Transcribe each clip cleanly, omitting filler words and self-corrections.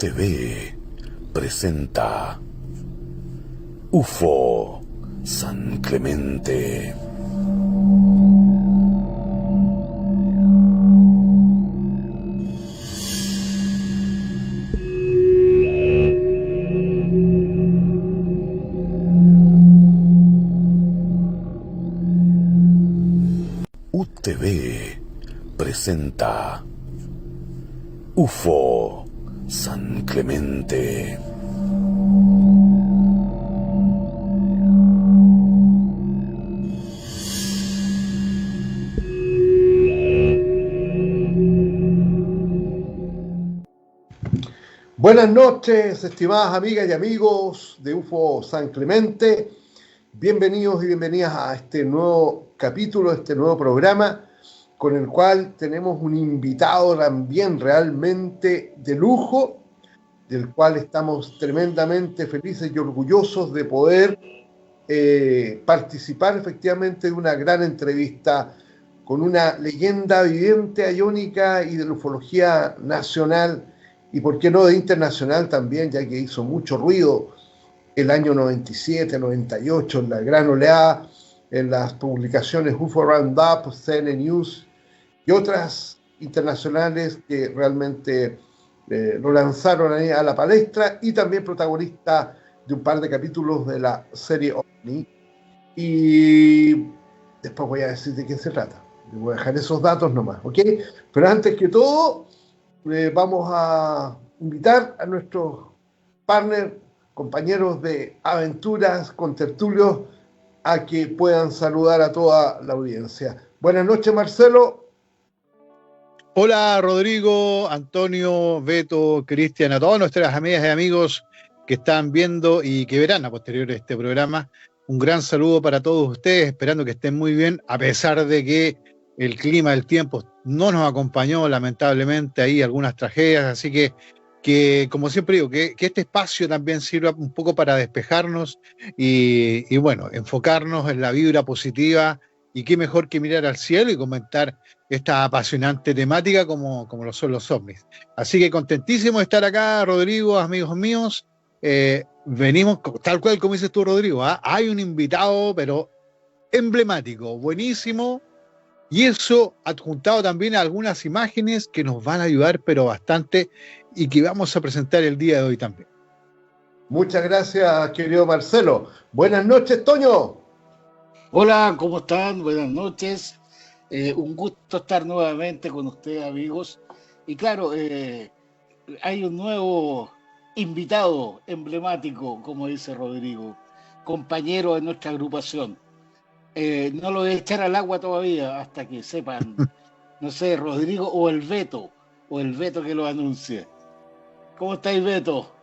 UTV presenta UFO San Clemente. UTV presenta UFO San Clemente. Buenas noches, estimadas amigas y amigos de UFO San Clemente. Bienvenidos y bienvenidas a este nuevo capítulo, este nuevo programa, con el cual tenemos un invitado también realmente de lujo, del cual estamos tremendamente felices y orgullosos de poder participar efectivamente de una gran entrevista con una leyenda viviente, ayónica y de la ufología nacional, y por qué no de internacional también, ya que hizo mucho ruido el año 97, 98, en la gran oleada, en las publicaciones UFO Roundup, CNN News y otras internacionales que realmente lo lanzaron ahí a la palestra, y también protagonista de un par de capítulos de la serie OVNI. Y después voy a decir de qué se trata. Voy a dejar esos datos nomás, ¿ok? Pero antes que todo, vamos a invitar a nuestros partners, compañeros de aventuras, contertulios, a que puedan saludar a toda la audiencia. Buenas noches, Marcelo. Hola, Rodrigo, Antonio, Beto, Cristian, a todas nuestras amigas y amigos que están viendo y que verán a posteriori este programa. Un gran saludo para todos ustedes, esperando que estén muy bien, a pesar de que el clima, el tiempo no nos acompañó, lamentablemente, ahí algunas tragedias, así que como siempre digo, que este espacio también sirva un poco para despejarnos y bueno, enfocarnos en la vibra positiva, y qué mejor que mirar al cielo y comentar esta apasionante temática como lo son los ovnis. Así que contentísimo de estar acá, Rodrigo, amigos míos. Venimos, tal cual como dices tú, Rodrigo, ¿eh? Hay un invitado, pero emblemático, buenísimo, y eso adjuntado también a algunas imágenes que nos van a ayudar, pero bastante, y que vamos a presentar el día de hoy también. Muchas gracias, querido Marcelo. Buenas noches, Toño. Hola, ¿cómo están? Buenas noches. Un gusto estar nuevamente con ustedes, amigos. Y claro, hay un nuevo invitado emblemático, como dice Rodrigo, compañero de nuestra agrupación. No lo voy a echar al agua todavía hasta que sepan, no sé, Rodrigo o el Beto que lo anuncie. ¿Cómo estáis, Beto?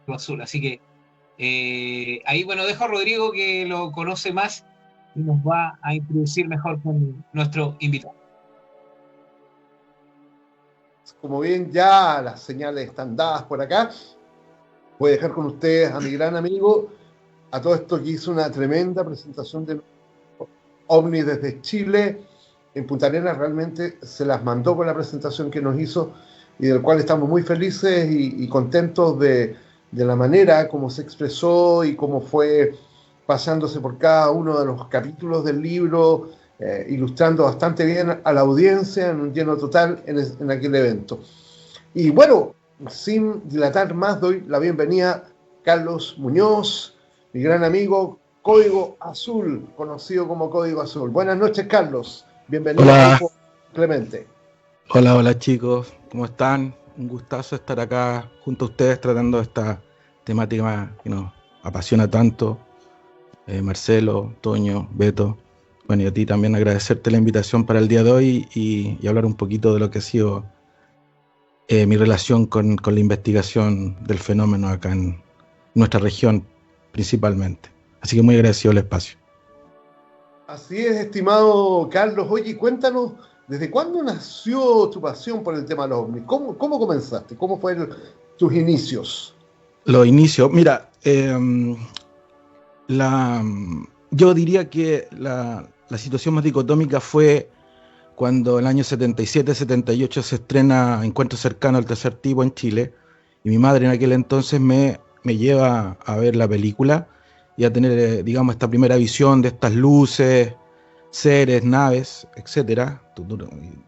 Azul, así que ahí, bueno, dejo a Rodrigo que lo conoce más y nos va a introducir mejor con nuestro invitado. Como bien ya las señales están dadas por acá, voy a dejar con ustedes a mi gran amigo, a todo esto que hizo una tremenda presentación de OVNI desde Chile, en Punta Arenas. Realmente se las mandó con la presentación que nos hizo, y del cual estamos muy felices y contentos de la manera como se expresó y cómo fue pasándose por cada uno de los capítulos del libro, ilustrando bastante bien a la audiencia en un lleno total en aquel evento. Y bueno, sin dilatar más, doy la bienvenida a Carlos Muñoz, mi gran amigo, Código Azul, conocido como Código Azul. Buenas noches, Carlos. Bienvenido. Hola. A Clemente. Hola chicos, ¿cómo están? Un gustazo estar acá junto a ustedes tratando esta temática que nos apasiona tanto. Marcelo, Toño, Beto, bueno, y a ti también agradecerte la invitación para el día de hoy y hablar un poquito de lo que ha sido mi relación con la investigación del fenómeno acá en nuestra región principalmente. Así que muy agradecido el espacio. Así es, estimado Carlos. Oye, cuéntanos, ¿desde cuándo nació tu pasión por el tema de los ovnis? ¿Cómo comenzaste? ¿Cómo fueron tus inicios? Los inicios, mira, yo diría que la situación más dicotómica fue cuando en el año 77-78 se estrena Encuentro cercano al tercer tipo en Chile, y mi madre en aquel entonces me lleva a ver la película y a tener, digamos, esta primera visión de estas luces, seres, naves, etcétera,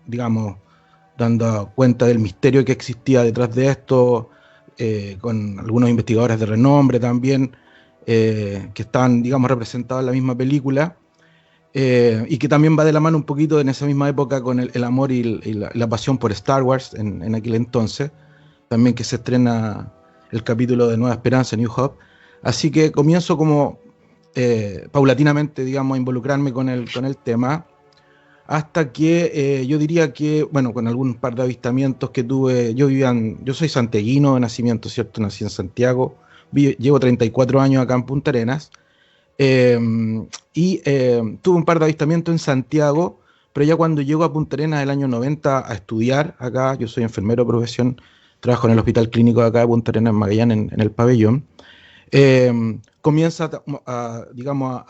digamos, dando cuenta del misterio que existía detrás de esto, con algunos investigadores de renombre también, que están, digamos, representados en la misma película, y que también va de la mano un poquito en esa misma época con el amor y la pasión por Star Wars en aquel entonces, también que se estrena el capítulo de Nueva Esperanza, New Hope. Así que comienzo como paulatinamente, digamos, a involucrarme con el tema, hasta que yo diría que, bueno, con algún par de avistamientos que tuve, yo soy santiaguino de nacimiento, ¿cierto? Nací en Santiago, llevo 34 años acá en Punta Arenas, y tuve un par de avistamientos en Santiago, pero ya cuando llego a Punta Arenas el año 90 a estudiar acá, yo soy enfermero de profesión, trabajo en el Hospital Clínico de acá de Punta Arenas, en Magallanes, en el pabellón. Comienza digamos,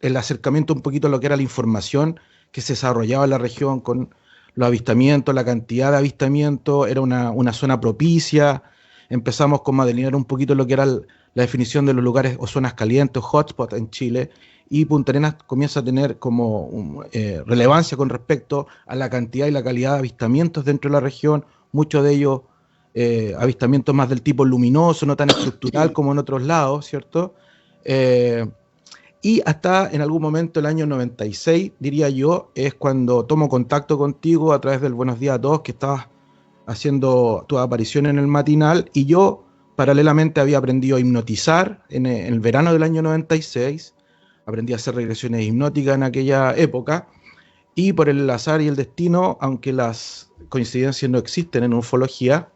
el acercamiento un poquito a lo que era la información que se desarrollaba en la región con los avistamientos, la cantidad de avistamientos, era una zona propicia. Empezamos como a delinear un poquito lo que era la definición de los lugares o zonas calientes, hotspot en Chile, y Punta Arenas comienza a tener como relevancia con respecto a la cantidad y la calidad de avistamientos dentro de la región, muchos de ellos avistamientos más del tipo luminoso, no tan estructural como en otros lados, ¿cierto? Y hasta en algún momento, el año 96, diría yo, es cuando tomo contacto contigo a través del Buenos Días a Todos, que estabas haciendo tu aparición en el matinal, y yo paralelamente había aprendido a hipnotizar en el verano del año 96, aprendí a hacer regresiones hipnóticas en aquella época, y por el azar y el destino, aunque las coincidencias no existen en ufología,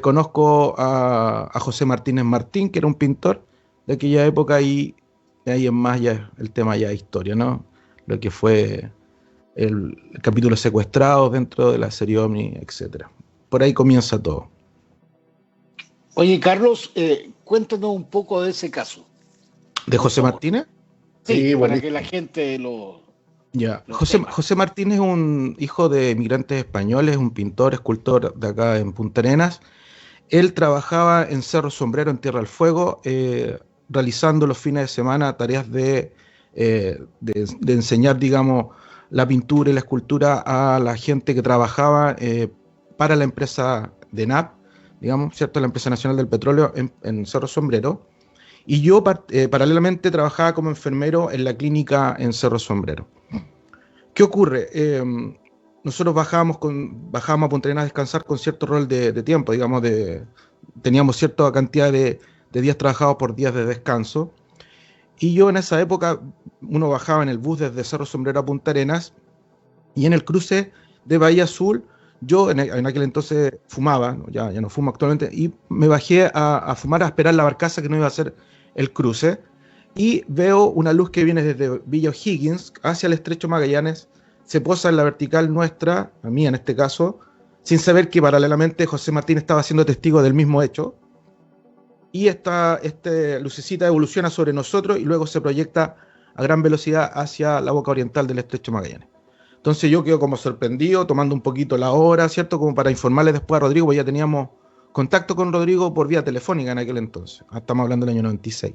conozco a José Martínez Martín, que era un pintor de aquella época, y de ahí en más ya el tema ya es historia, ¿no? Lo que fue el capítulo secuestrado dentro de la serie OVNI, etcétera. Por ahí comienza todo. Oye, Carlos, cuéntanos un poco de ese caso. ¿De José Martínez? Sí, para buenísimo. que la gente lo sepa. José Martínez es un hijo de migrantes españoles, un pintor, escultor de acá en Punta Arenas. Él trabajaba en Cerro Sombrero, en Tierra del Fuego, realizando los fines de semana tareas de enseñar, digamos, la pintura y la escultura a la gente que trabajaba para la empresa DENAP, digamos, ¿cierto? La empresa nacional del petróleo en Cerro Sombrero. Y yo paralelamente trabajaba como enfermero en la clínica en Cerro Sombrero. ¿Qué ocurre? Nosotros bajábamos a Punta Arenas a descansar con cierto rol de tiempo, digamos, teníamos cierta cantidad de días trabajados por días de descanso. Y yo en esa época, uno bajaba en el bus desde Cerro Sombrero a Punta Arenas, y en el cruce de Bahía Azul, yo en aquel entonces fumaba, ya no fumo actualmente, y me bajé a fumar, a esperar la barcaza que no iba a hacer el cruce, y veo una luz que viene desde Villa O'Higgins hacia el Estrecho Magallanes, se posa en la vertical nuestra, a mí en este caso, sin saber que paralelamente José Martín estaba siendo testigo del mismo hecho, y esta lucecita evoluciona sobre nosotros y luego se proyecta a gran velocidad hacia la boca oriental del Estrecho Magallanes. Entonces yo quedo como sorprendido, tomando un poquito la hora, ¿cierto? Como para informarle después a Rodrigo, pues ya teníamos contacto con Rodrigo por vía telefónica en aquel entonces, estamos hablando del año 96.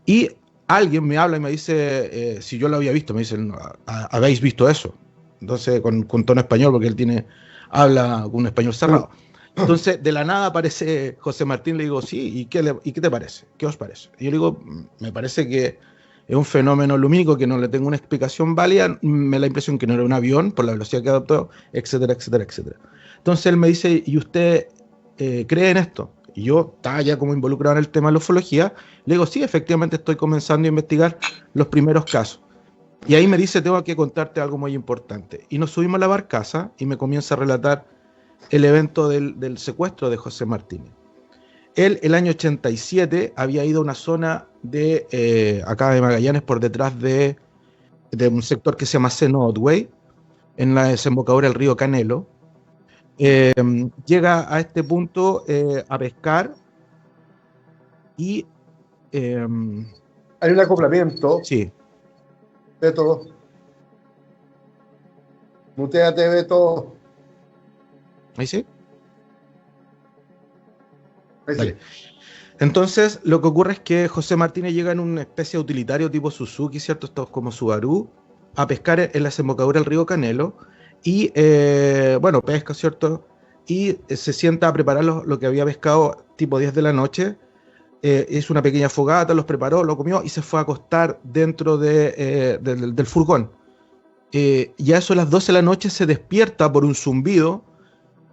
Y alguien me habla y me dice, si yo lo había visto, me dicen, ¿habéis visto eso? Entonces, con tono español, porque habla con un español cerrado. Entonces, de la nada aparece José Martín, le digo, sí, ¿y qué te parece? ¿Qué os parece? Y yo le digo, me parece que es un fenómeno lumínico que no le tengo una explicación válida, me da la impresión que no era un avión por la velocidad que adoptó, etcétera, etcétera, etcétera. Entonces él me dice, ¿y usted cree en esto? Y yo estaba ya como involucrado en el tema de la ufología, le digo, sí, efectivamente estoy comenzando a investigar los primeros casos. Y ahí me dice, tengo que contarte algo muy importante. Y nos subimos a la barcaza y me comienza a relatar el evento del secuestro de José Martínez. Él, el año 87, había ido a una zona de acá de Magallanes, por detrás de un sector que se llama Seno Otway, en la desembocadura del río Canelo. Llega a este punto a pescar y... Hay un acoplamiento. Sí. Beto. Muteate, Beto. ¿Ahí sí? Ahí sí. Dale. Entonces, lo que ocurre es que José Martínez llega en una especie de utilitario tipo Suzuki, ¿cierto? Esto es como Subaru, a pescar en la desembocadura del río Canelo y, bueno, pesca, ¿cierto? Y se sienta a preparar lo que había pescado tipo 10 de la noche. Hizo una pequeña fogata, los preparó, lo comió y se fue a acostar dentro del furgón. Y a eso a las 12 de la noche se despierta por un zumbido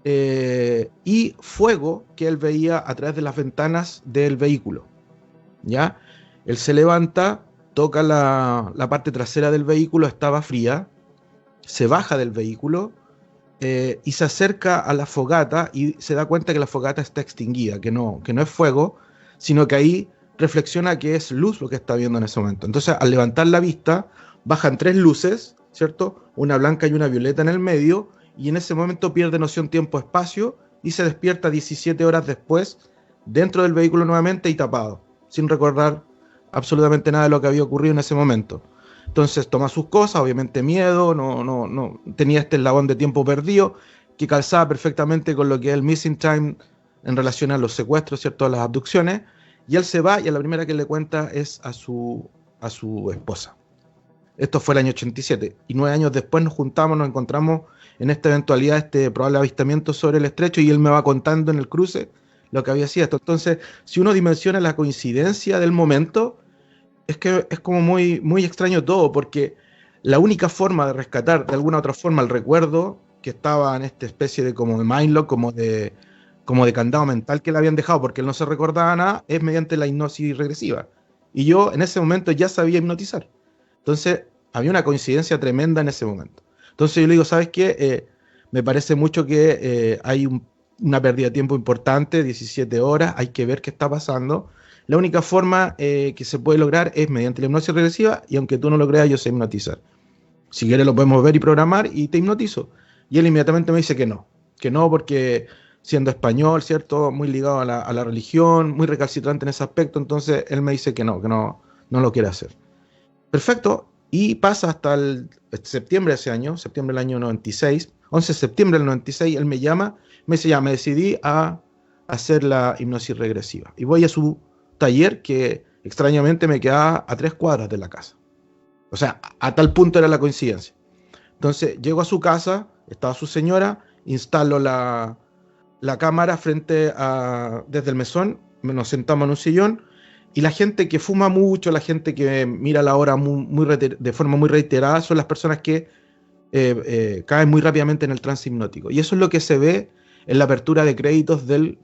y fuego que él veía a través de las ventanas del vehículo. ¿Ya? Él se levanta, toca la parte trasera del vehículo, estaba fría, se baja del vehículo y se acerca a la fogata y se da cuenta que la fogata está extinguida, que no es fuego, sino que ahí reflexiona que es luz lo que está viendo en ese momento. Entonces, al levantar la vista, bajan 3 luces, ¿cierto? Una blanca y una violeta en el medio, y en ese momento pierde noción tiempo-espacio y se despierta 17 horas después dentro del vehículo nuevamente y tapado, sin recordar absolutamente nada de lo que había ocurrido en ese momento. Entonces toma sus cosas, obviamente miedo, no tenía este eslabón de tiempo perdido que calzaba perfectamente con lo que es el missing time en relación a los secuestros, ¿cierto? A las abducciones, y él se va y a la primera que le cuenta es a su esposa. Esto fue el año 87, y 9 años después nos juntamos, nos encontramos en esta eventualidad, este probable avistamiento sobre el estrecho, y él me va contando en el cruce lo que había sido esto. Entonces, si uno dimensiona la coincidencia del momento, es que es como muy, muy extraño todo, porque la única forma de rescatar de alguna otra forma el recuerdo que estaba en esta especie de como de mindlock, como de candado mental que le habían dejado, porque él no se recordaba nada, es mediante la hipnosis regresiva. Y yo en ese momento ya sabía hipnotizar. Entonces, había una coincidencia tremenda en ese momento. Entonces yo le digo, ¿sabes qué? Me parece mucho que hay una pérdida de tiempo importante, 17 horas, hay que ver qué está pasando. La única forma que se puede lograr es mediante la hipnosis regresiva, y aunque tú no lo creas, yo sé hipnotizar. Si quieres lo podemos ver y programar y te hipnotizo. Y él inmediatamente me dice que no porque siendo español, ¿cierto? Muy ligado a la religión, muy recalcitrante en ese aspecto, entonces él me dice que no lo quiere hacer. Perfecto, y pasa hasta el septiembre de ese año, septiembre del año 96, 11 de septiembre del 96, él me llama, me dice, ya, me decidí a hacer la hipnosis regresiva. Y voy a su taller que extrañamente me quedaba a 3 cuadras de la casa. O sea, a tal punto era la coincidencia. Entonces, llego a su casa, estaba su señora, instalo la cámara desde el mesón, nos sentamos en un sillón, y la gente que fuma mucho, la gente que mira la hora de forma muy reiterada, son las personas que caen muy rápidamente en el trance hipnótico. Y eso es lo que se ve en la apertura de créditos del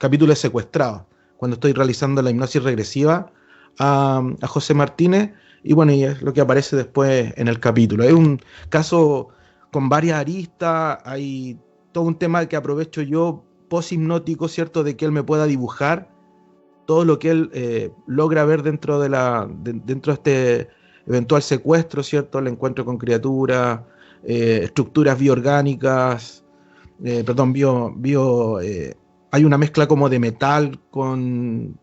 capítulo de Secuestrado, cuando estoy realizando la hipnosis regresiva a José Martínez, y bueno, y es lo que aparece después en el capítulo. Es un caso con varias aristas, hay todo un tema que aprovecho yo post-hipnótico, ¿cierto? De que él me pueda dibujar todo lo que él logra ver dentro de este eventual secuestro, ¿cierto? El encuentro con criaturas, estructuras bioorgánicas, hay una mezcla como de metal con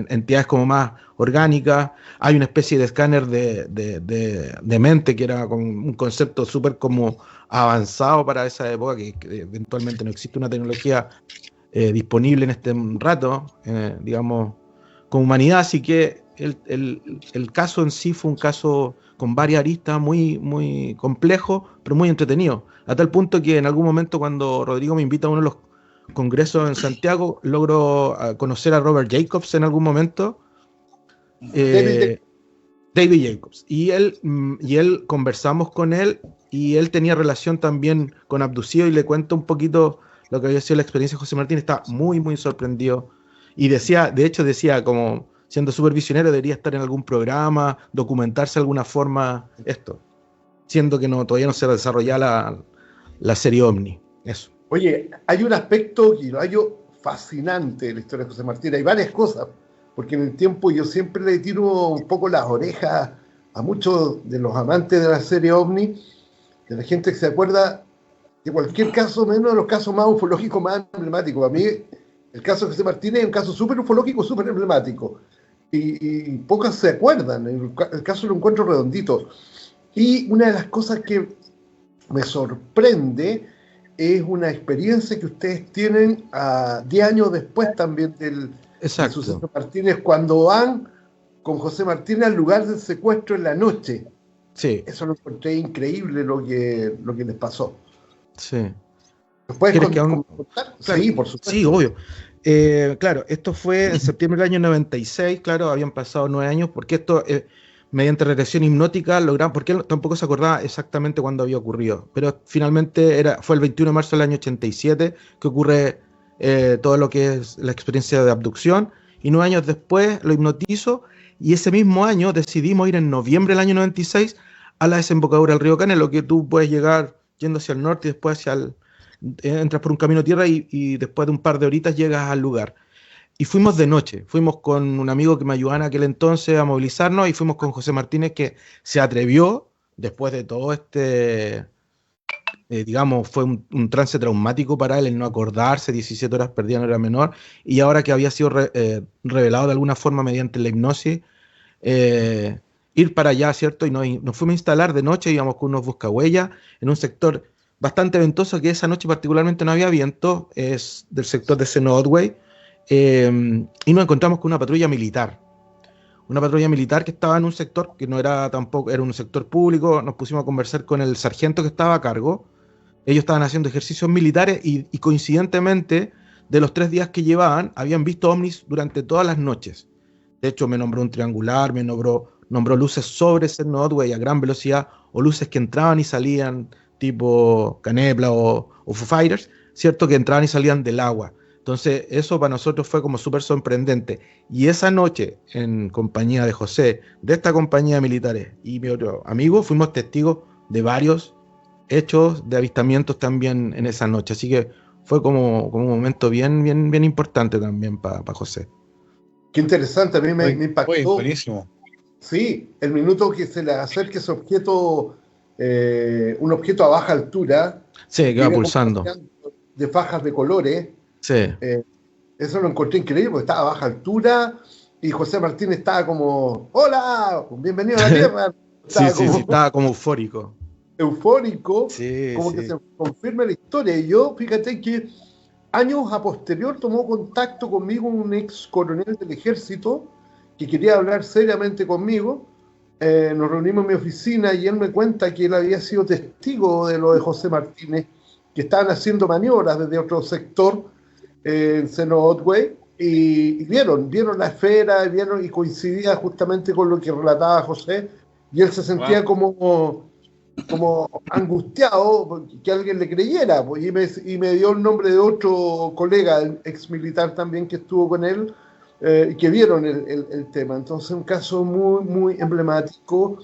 entidades como más orgánicas, hay una especie de escáner de mente que era con un concepto súper como avanzado para esa época, que eventualmente no existe una tecnología disponible en este rato, digamos, con humanidad, así que el caso en sí fue un caso con varias aristas, muy, muy complejo, pero muy entretenido, a tal punto que en algún momento cuando Rodrigo me invita a uno de los congresos en Santiago, logro conocer a Robert Jacobs en algún momento, David Jacobs, y él conversamos con él, y él tenía relación también con abducido, y le cuento un poquito lo que había sido la experiencia de José Martín. Está muy, muy sorprendido. Y de hecho decía, como siendo súper visionario, debería estar en algún programa, documentarse de alguna forma esto. Siendo que todavía no se desarrollaba la serie OVNI. Eso. Oye, hay un aspecto que lo hallo fascinante de la historia de José Martín. Hay varias cosas, porque en el tiempo yo siempre le tiro un poco las orejas a muchos de los amantes de la serie OVNI, de la gente que se acuerda de cualquier caso, menos de los casos más ufológicos más emblemáticos. A mí, el caso de José Martínez es un caso súper ufológico, súper emblemático. Y pocas se acuerdan. El caso lo encuentro redondito. Y una de las cosas que me sorprende es una experiencia que ustedes tienen 10 años después también del suceso Martínez, cuando van con José Martínez al lugar del secuestro en la noche. Sí. Eso lo encontré increíble lo que les pasó. Sí. ¿Puedes contar? Claro, sí, por supuesto. Sí, obvio. Claro, esto fue en septiembre del año 96, claro, habían pasado 9 años, porque esto, mediante regresión hipnótica, lograron, porque él tampoco se acordaba exactamente cuándo había ocurrido, pero finalmente fue el 21 de marzo del año 87 que ocurre todo lo que es la experiencia de abducción, y 9 años después lo hipnotizo, y ese mismo año decidimos ir en noviembre del año 96 a la desembocadura del río Canelo, que tú puedes llegar yendo hacia el norte y después entras por un camino tierra y después de un par de horitas llegas al lugar. Y fuimos de noche, fuimos con un amigo que me ayudaba en aquel entonces a movilizarnos, y fuimos con José Martínez, que se atrevió, después de todo digamos, fue un trance traumático para él, el no acordarse, 17 horas perdidas, no era menor, y ahora que había sido revelado de alguna forma mediante la hipnosis, ir para allá, ¿cierto? Y nos fuimos a instalar de noche, íbamos con unos buscahuellas en un sector bastante ventoso, que esa noche particularmente no había viento, es del sector de Seno Otway, y nos encontramos con una patrulla militar que estaba en un sector que no era tampoco, era un sector público. Nos pusimos a conversar con el sargento que estaba a cargo. Ellos estaban haciendo ejercicios militares y coincidentemente, de los 3 días que llevaban, habían visto ovnis durante todas las noches. De hecho, me nombró un triangular, me nombró luces sobre Seno Otway a gran velocidad, o luces que entraban y salían, tipo Canepla o Foo Fighters, ¿cierto? Que entraban y salían del agua. Entonces, eso para nosotros fue como súper sorprendente. Y esa noche, en compañía de José, de esta compañía de militares y mi otro amigo, fuimos testigos de varios hechos de avistamientos también en esa noche. Así que fue como un momento bien importante también para José. Qué interesante, a mí me impactó. Buenísimo. Sí, el minuto que se le acerca ese objeto, un objeto a baja altura. Sí, que va pulsando. De fajas de colores. Sí. Eso lo encontré increíble porque estaba a baja altura y José Martín estaba como, ¡hola! ¡Bienvenido a la Tierra! Estaba como eufórico. Eufórico, sí, como sí. que se confirma la historia. Y yo, fíjate que años a posterior tomó contacto conmigo un ex coronel del ejército que quería hablar seriamente conmigo. Nos reunimos en mi oficina y él me cuenta que él había sido testigo de lo de José Martínez, que estaban haciendo maniobras desde otro sector en Seno Otway, y vieron la esfera, y coincidía justamente con lo que relataba José, y él se sentía como angustiado que alguien le creyera, y me dio el nombre de otro colega, ex militar también, que estuvo con él, y que vieron el tema. Entonces, un caso muy, muy emblemático.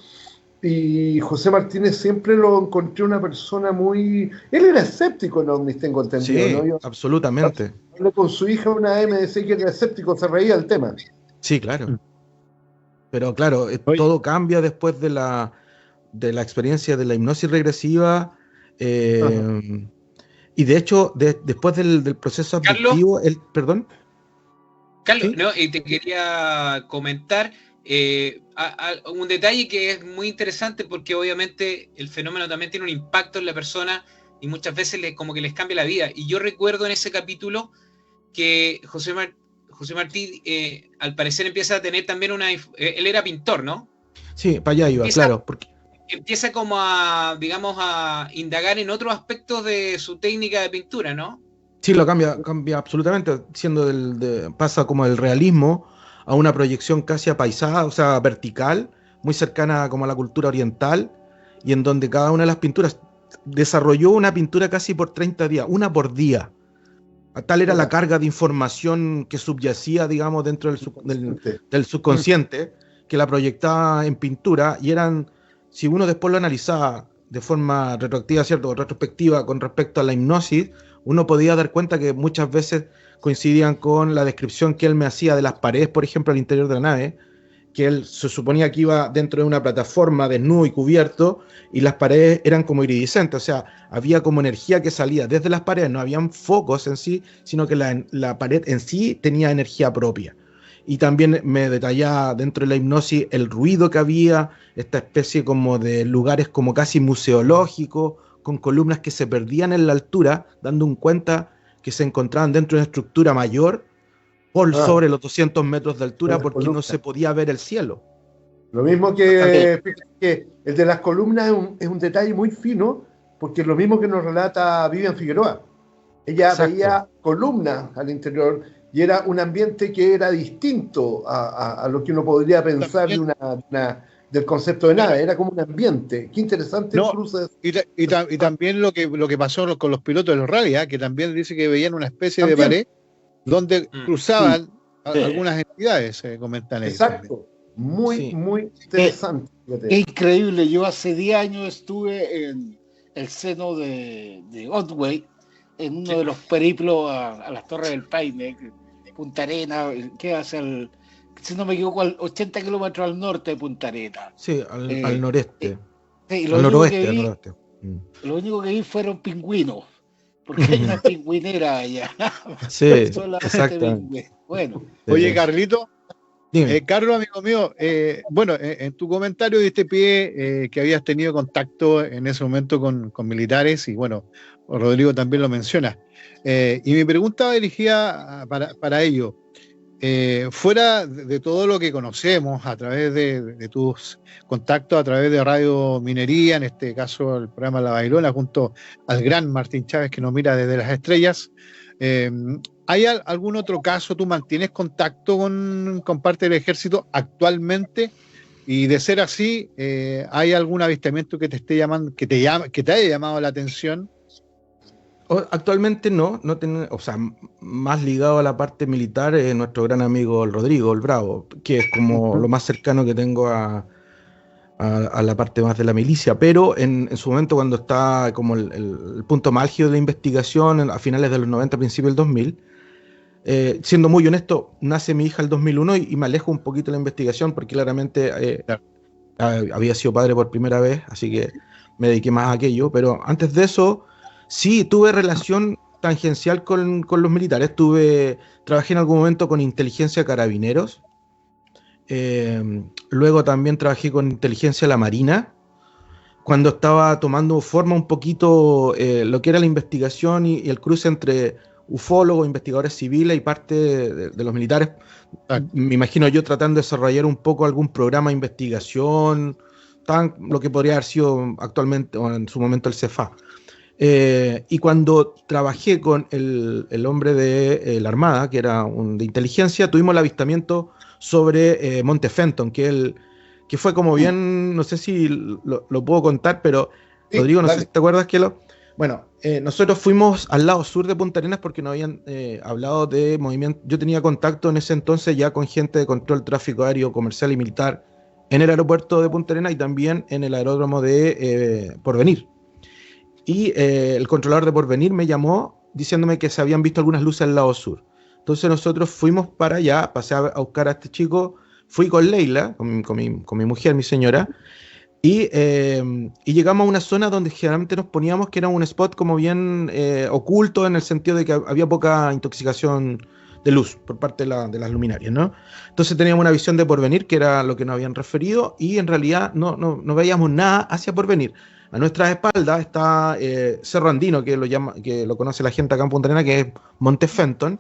Y José Martínez siempre lo encontré una persona muy... Él era escéptico en ovnis, tengo entendido, sí, ¿no? Yo absolutamente. hablé con su hija una vez, me decía que era escéptico, se reía del tema. Sí, claro. Pero claro, todo cambia después de la experiencia de la hipnosis regresiva. Y de hecho, después del proceso abductivo... ¿Perdón? Carlos, ¿Sí? no, te quería comentar un detalle que es muy interesante, porque obviamente el fenómeno también tiene un impacto en la persona y muchas veces como que les cambia la vida. Y yo recuerdo en ese capítulo que José Martí al parecer empieza a tener también él era pintor, ¿no? Sí, para allá iba, claro. Porque... Empieza como a indagar en otros aspectos de su técnica de pintura, ¿no? Sí, lo cambia absolutamente, pasa como del realismo a una proyección casi apaisada, o sea, vertical, muy cercana como a la cultura oriental, y en donde cada una de las pinturas desarrolló una pintura casi por 30 días, una por día. Tal era la carga de información que subyacía, digamos, dentro del subconsciente, que la proyectaba en pintura, y si uno después lo analizaba de forma retroactiva, ¿cierto?, o retrospectiva con respecto a la hipnosis, uno podía dar cuenta que muchas veces coincidían con la descripción que él me hacía de las paredes, por ejemplo, al interior de la nave, que él se suponía que iba dentro de una plataforma desnudo y cubierto, y las paredes eran como iridiscentes, o sea, había como energía que salía desde las paredes, no habían focos en sí, sino que la pared en sí tenía energía propia. Y también me detallaba dentro de la hipnosis el ruido que había, esta especie como de lugares como casi museológicos, con columnas que se perdían en la altura, dando un cuenta que se encontraban dentro de una estructura mayor por sobre los 200 metros de altura, porque no se podía ver el cielo. Lo mismo que el de las columnas es un detalle muy fino, porque es lo mismo que nos relata Vivian Figueroa. Ella veía columnas al interior y era un ambiente que era distinto a lo que uno podría pensar del concepto de nave. Era como un ambiente. Qué interesante el cruce. Y también lo que pasó con los pilotos de los rally, que también dice que veían una especie de pared donde cruzaban algunas entidades, comentan ellos. Exacto. Muy interesante. Es increíble. Yo hace 10 años estuve en el seno de Otway, en uno de los periplos a las Torres del Paine, Punta Arena, que hace si no me equivoco, 80 kilómetros al norte de Punta Arena. Sí, al noreste. Sí, al noroeste. Lo único que vi fueron pingüinos, porque hay una pingüinera allá. Sí, exactamente. Bueno. Oye, Carlito. Carlos, amigo mío, en tu comentario diste pie que habías tenido contacto en ese momento con militares, y bueno, Rodrigo también lo menciona. Y mi pregunta va dirigida para ello. Fuera de todo lo que conocemos a través de tus contactos, a través de Radio Minería, en este caso el programa La Bailona, junto al gran Martín Chávez que nos mira desde las estrellas, ¿hay algún otro caso? ¿Tú mantienes contacto con parte del ejército actualmente? Y de ser así, ¿hay algún avistamiento que te esté llamando, que te haya llamado la atención? Actualmente no, o sea, más ligado a la parte militar, nuestro gran amigo el Rodrigo, el Bravo, que es como lo más cercano que tengo a la parte más de la milicia, pero en su momento, cuando está como el punto más álgido de la investigación, a finales de los 90, principios del 2000, siendo muy honesto, nace mi hija el 2001 y me alejo un poquito de la investigación, porque claramente había sido padre por primera vez, así que me dediqué más a aquello, pero antes de eso, sí, tuve relación tangencial con los militares. Trabajé en algún momento con inteligencia carabineros. Luego también trabajé con inteligencia de la Marina, cuando estaba tomando forma un poquito lo que era la investigación y el cruce entre ufólogos, investigadores civiles y parte de los militares. Me imagino yo tratando de desarrollar un poco algún programa de investigación, lo que podría haber sido actualmente o en su momento el CEFA. Y cuando trabajé con el hombre de la Armada, que era de inteligencia, tuvimos el avistamiento sobre Monte Fenton, que fue como bien, no sé si lo puedo contar, pero sí, Rodrigo, no sé si te acuerdas que Bueno, nosotros fuimos al lado sur de Punta Arenas porque nos habían hablado de movimiento. Yo tenía contacto en ese entonces ya con gente de control tráfico aéreo, comercial y militar en el aeropuerto de Punta Arenas y también en el aeródromo de Porvenir. Y el controlador de Porvenir me llamó diciéndome que se habían visto algunas luces al lado sur. Entonces nosotros fuimos para allá, pasé a buscar a este chico, fui con Leila, con mi mujer, mi señora, y llegamos a una zona donde generalmente nos poníamos, que era un spot como bien oculto, en el sentido de que había poca intoxicación de luz por parte de las luminarias, ¿no? Entonces teníamos una visión de Porvenir, que era lo que nos habían referido, y en realidad no veíamos nada hacia Porvenir. A nuestras espaldas está Cerro Andino, que lo conoce la gente acá en Punta Arenas, que es Monte Fenton,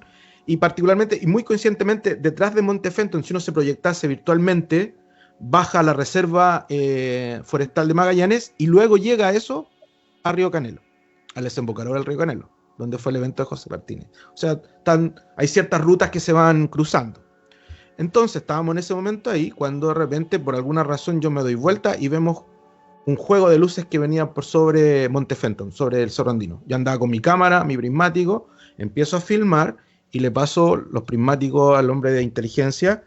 y particularmente, y muy coincidentemente, detrás de Monte Fenton, si uno se proyectase virtualmente, baja a la reserva forestal de Magallanes, y luego llega a eso a Río Canelo, al desembocador del Río Canelo, donde fue el evento de José Martínez. O sea, hay ciertas rutas que se van cruzando. Entonces, estábamos en ese momento ahí, cuando de repente, por alguna razón, yo me doy vuelta y vemos un juego de luces que venía por sobre Monte Fenton, sobre el Cerro Andino. Yo andaba con mi cámara, mi prismático, empiezo a filmar y le paso los prismáticos al hombre de inteligencia,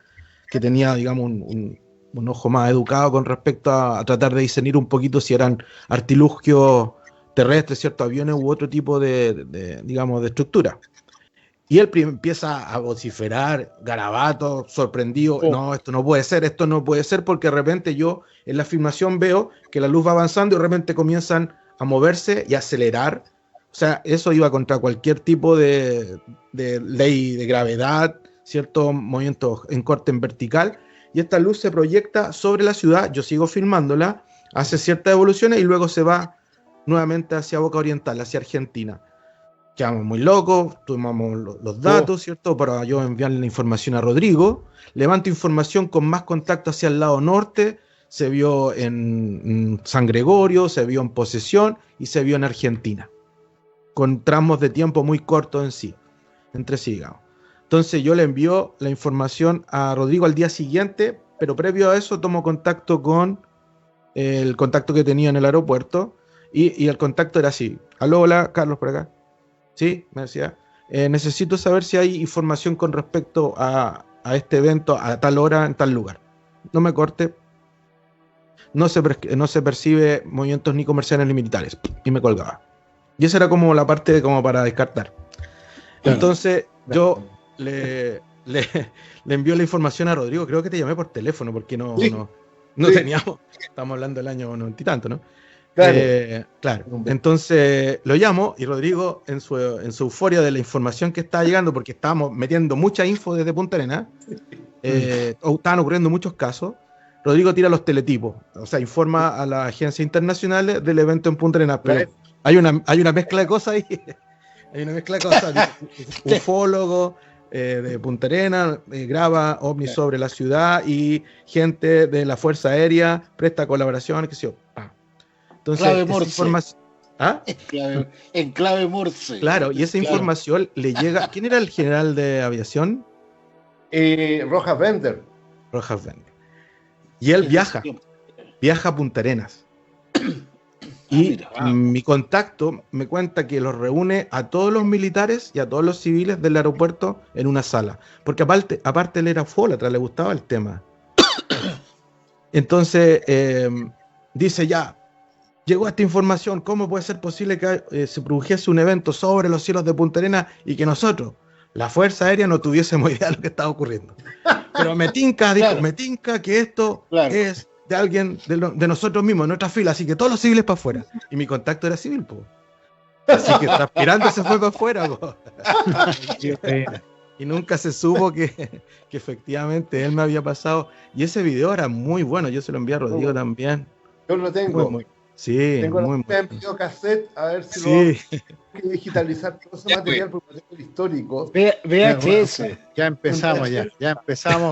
que tenía, digamos, un ojo más educado con respecto a tratar de discernir un poquito si eran artilugios terrestres, ¿cierto? Aviones u otro tipo digamos, de estructura. Y él empieza a vociferar, garabato, sorprendido. No, esto no puede ser, porque de repente yo en la filmación veo que la luz va avanzando y de repente comienzan a moverse y a acelerar. O sea, eso iba contra cualquier tipo de ley de gravedad, ciertos movimientos en corte en vertical. Y esta luz se proyecta sobre la ciudad, yo sigo filmándola, hace ciertas evoluciones y luego se va nuevamente hacia Boca Oriental, hacia Argentina. Quedamos muy locos, tomamos los datos, ¿cierto? Para yo enviarle la información a Rodrigo. Levanto información con más contacto hacia el lado norte. Se vio en San Gregorio, se vio en Posesión y se vio en Argentina. Con tramos de tiempo muy cortos entre sí, digamos. Entonces yo le envío la información a Rodrigo al día siguiente, pero previo a eso tomo contacto con el contacto que tenía en el aeropuerto y el contacto era así. Aló, hola, Carlos, por acá. Sí, me decía, necesito saber si hay información con respecto a este evento a tal hora en tal lugar. No me corte. No se percibe movimientos ni comerciales ni militares. Y me colgaba. Y esa era como la parte como para descartar. Entonces yo le envío la información a Rodrigo. Creo que te llamé por teléfono porque no teníamos. Estamos hablando del año 90 y tanto, ¿no? Claro. Entonces lo llamo y Rodrigo, en su euforia de la información que estaba llegando, porque estábamos metiendo mucha info desde Punta Arenas, estaban ocurriendo muchos casos. Rodrigo tira los teletipos, o sea, informa a las agencias internacionales del evento en Punta Arenas, pero hay una mezcla de cosas ahí. Hay una mezcla de cosas. Ufólogo de Punta Arenas graba ovnis sobre la ciudad y gente de la Fuerza Aérea presta colaboración, qué sé yo. Entonces, clave Morse. ¿Ah? En clave Morse. Claro, y esa información le llega. ¿Quién era el general de aviación? Rojas Bender. Rojas Bender. Y él viaja a Punta Arenas. Y mi contacto me cuenta que los reúne a todos los militares y a todos los civiles del aeropuerto en una sala. Porque aparte él era ufólatra, le gustaba el tema. Entonces, dice ya, llegó esta información, ¿cómo puede ser posible que se produjese un evento sobre los cielos de Punta Arenas y que nosotros, la Fuerza Aérea, no tuviésemos idea de lo que estaba ocurriendo? Pero me tinca, dijo, me tinca que esto es de alguien de nosotros mismos, de nuestra fila, así que todos los civiles para afuera. Y mi contacto era civil, po. Así que transpirando se fue para afuera, po. Y nunca se supo que efectivamente él me había pasado. Y ese video era muy bueno, yo se lo envié a Rodrigo también. Yo lo tengo. Sí, tengo muy en videocassette, a ver si lo hay que digitalizar todo ese material por material histórico. VHS. Ya empezamos.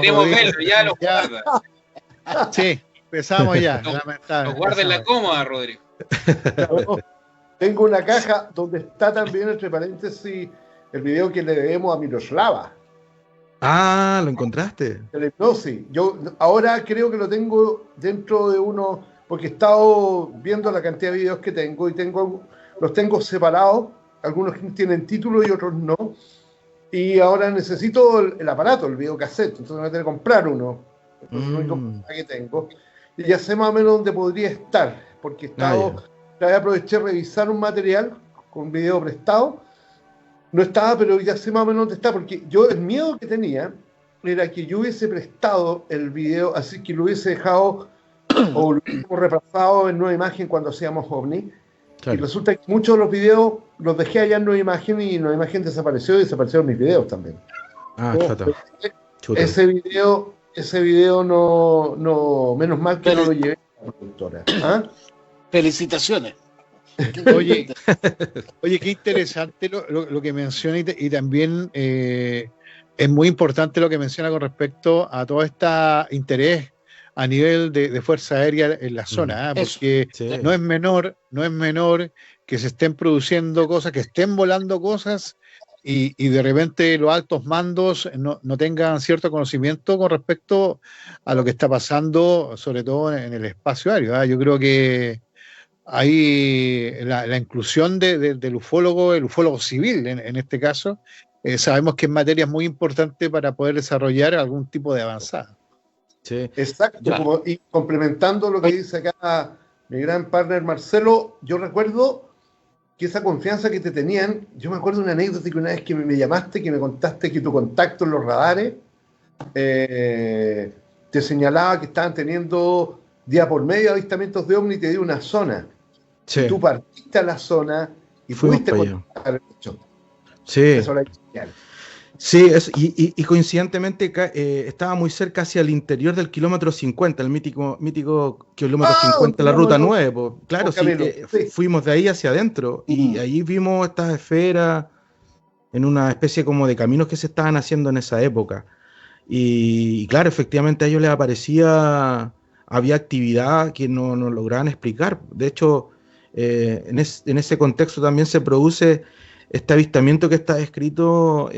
Queremos verlo, ya lo guarda. Sí, empezamos ya. Lo guarda en la cómoda, Rodrigo. Tengo una caja donde está también, entre paréntesis, el video que le debemos a Miroslava. Ah, ¿lo encontraste? De la hipnosis. Yo ahora creo que lo tengo dentro de uno, porque he estado viendo la cantidad de videos que tengo y los tengo separados. Algunos tienen título y otros no. Y ahora necesito el aparato, el videocassette. Entonces voy a tener que comprar uno. Es el único que tengo. Y ya sé más o menos dónde podría estar, porque aproveché a revisar un material con video prestado. No estaba, pero ya sé más o menos dónde está, porque yo el miedo que tenía era que yo hubiese prestado el video, así que lo hubiese dejado o lo hubiésemos repasado en Nueva Imagen cuando hacíamos OVNI. Claro. Y resulta que muchos de los videos los dejé allá en Nueva Imagen y Nueva Imagen desapareció y desaparecieron mis videos también. Ese video no, menos mal que no lo llevé a la productora. ¿Ah? Felicitaciones. Oye, qué interesante lo que menciona y también es muy importante lo que menciona con respecto a todo este interés a nivel de Fuerza Aérea en la zona, porque no es menor que se estén produciendo cosas, que estén volando cosas y de repente los altos mandos no tengan cierto conocimiento con respecto a lo que está pasando, sobre todo en el espacio aéreo. Yo creo que ahí la inclusión del ufólogo, el ufólogo civil en este caso, sabemos que en materia es muy importante para poder desarrollar algún tipo de avanzada. Sí. Exacto, y complementando lo que dice acá mi gran partner Marcelo, yo recuerdo que esa confianza que te tenían, yo me acuerdo de una anécdota que una vez que me llamaste, que me contaste que tu contacto en los radares te señalaba que estaban teniendo día por medio avistamientos de ovni y te dio una zona. Sí, Y tú partiste a la zona y fuimos pudiste para allá. contactar el hecho. Sí, Eso era genial. sí, y coincidentemente estaba muy cerca hacia el interior del kilómetro 50, el mítico kilómetro Ah, 50, la ruta kilómetro, 9. Po. Claro, sí, Camilo. Sí. fuimos de ahí hacia adentro y ahí vimos estas esferas en una especie como de caminos que se estaban haciendo en esa época. Y claro, efectivamente a ellos les aparecía, había actividad que no lograban explicar. De hecho, en ese contexto también se produce este avistamiento que está descrito,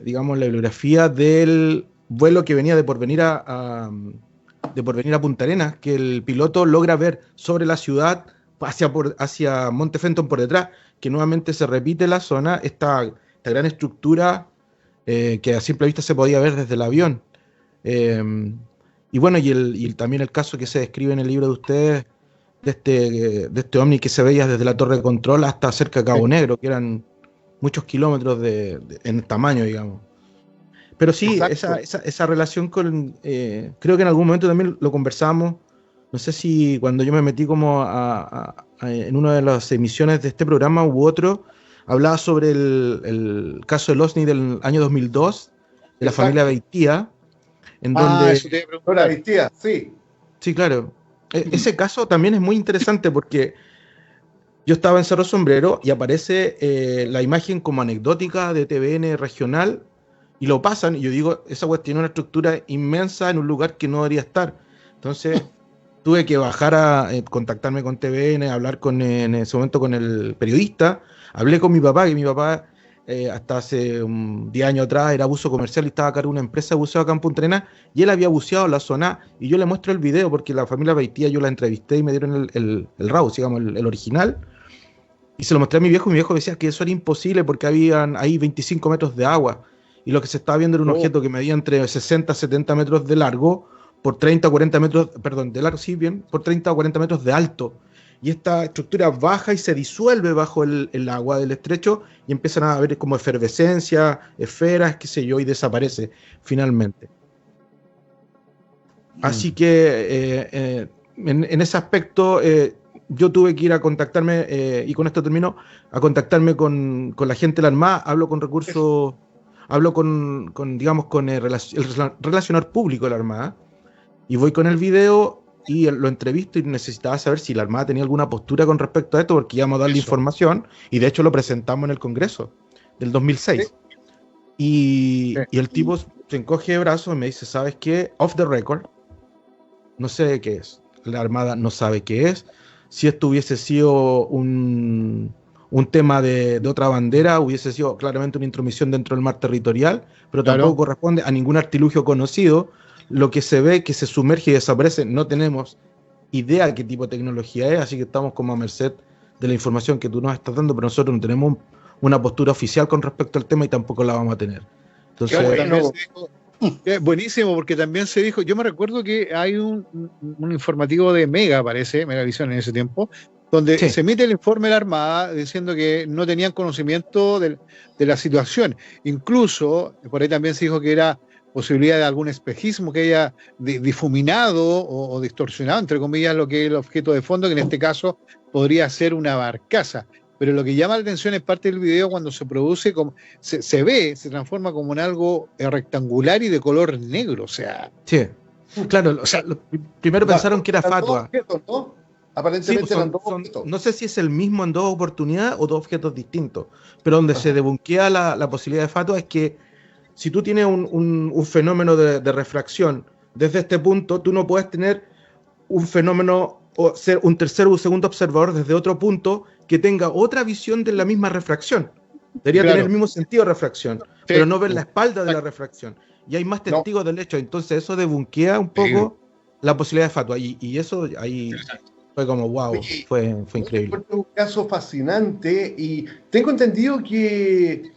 digamos, en la bibliografía del vuelo que venía de Porvenir de Porvenir a Punta Arenas, que el piloto logra ver sobre la ciudad hacia Monte Fenton por detrás, que nuevamente se repite la zona, esta gran estructura que a simple vista se podía ver desde el avión. Y bueno, también el caso que se describe en el libro de ustedes, de este ovni que se veía desde la torre de control hasta cerca de Cabo Negro, que eran muchos kilómetros en tamaño, digamos. Pero sí, esa relación con... creo que en algún momento también lo conversamos, no sé si cuando yo me metí como en una de las emisiones de este programa u otro, hablaba sobre el caso del OSNI del año 2002, de la familia Beitía, en donde... Eso te iba a preguntar. Beitía, sí. Sí, claro. Ese caso también es muy interesante porque yo estaba en Cerro Sombrero y aparece la imagen como anecdótica de TVN regional y lo pasan y yo digo, esa cuestión tiene una estructura inmensa en un lugar que no debería estar. Entonces tuve que bajar a contactarme con TVN, hablar en ese momento con el periodista. Hablé con mi papá, que mi papá hasta hace 10 años atrás era buzo comercial y estaba a cargo de una empresa de buceo acá en Punta Arenas, y él había buceado en la zona, y yo le muestro el video porque la familia Beitía yo la entrevisté y me dieron el RAW, digamos, el original, y se lo mostré a mi viejo, y mi viejo decía que eso era imposible porque habían ahí 25 metros de agua, y lo que se estaba viendo era un objeto que medía entre 60 a 70 metros de largo, por 30 o 40 metros, perdón, de largo, sí, bien, por 30 o 40 metros de alto. Y esta estructura baja y se disuelve bajo el agua del estrecho y empiezan a haber como efervescencia, esferas, qué sé yo, y desaparece finalmente. Así que en ese aspecto yo tuve que ir a contactarme, y con esto termino, a contactarme con la gente de la Armada, hablo con recursos, hablo digamos, con el relacionador público de la Armada, y voy con el video y lo entrevisto y necesitaba saber si la Armada tenía alguna postura con respecto a esto, porque íbamos a darle información, y de hecho lo presentamos en el Congreso del 2006. Y el tipo se encoge de brazos y me dice, ¿sabes qué? Off the record, no sé qué es. La Armada no sabe qué es. Si esto hubiese sido un tema de otra bandera, hubiese sido claramente una intromisión dentro del mar territorial, pero tampoco corresponde a ningún artilugio conocido. Lo que se ve que se sumerge y desaparece, no tenemos idea qué tipo de tecnología es, así que estamos como a merced de la información que tú nos estás dando, pero nosotros no tenemos una postura oficial con respecto al tema y tampoco la vamos a tener. Entonces, es buenísimo, porque también se dijo, yo me recuerdo que hay un informativo de Mega, parece, Megavisión en ese tiempo, donde se emite el informe de la Armada diciendo que no tenían conocimiento de la situación. Incluso, por ahí también se dijo que era posibilidad de algún espejismo que haya difuminado o distorsionado, entre comillas, lo que es el objeto de fondo, que en este caso podría ser una barcaza. Pero lo que llama la atención es parte del video cuando se produce, se ve, se transforma como en algo rectangular y de color negro, o sea... Sí, claro, o sea, primero pensaron que era fatua. Objetos, ¿no? Aparentemente sí, eran dos objetos. No sé si es el mismo en dos oportunidades o dos objetos distintos, pero donde se debunquea la posibilidad de fatua es que si tú tienes un fenómeno de refracción desde este punto, tú no puedes tener un fenómeno o ser un tercer o segundo observador desde otro punto que tenga otra visión de la misma refracción. Debería tener el mismo sentido de refracción, pero no ver la espalda de la refracción. Y hay más testigos del hecho, entonces eso debunquea un poco la posibilidad de fatua. Y eso ahí fue como wow, fue increíble. Fue un caso fascinante y tengo entendido que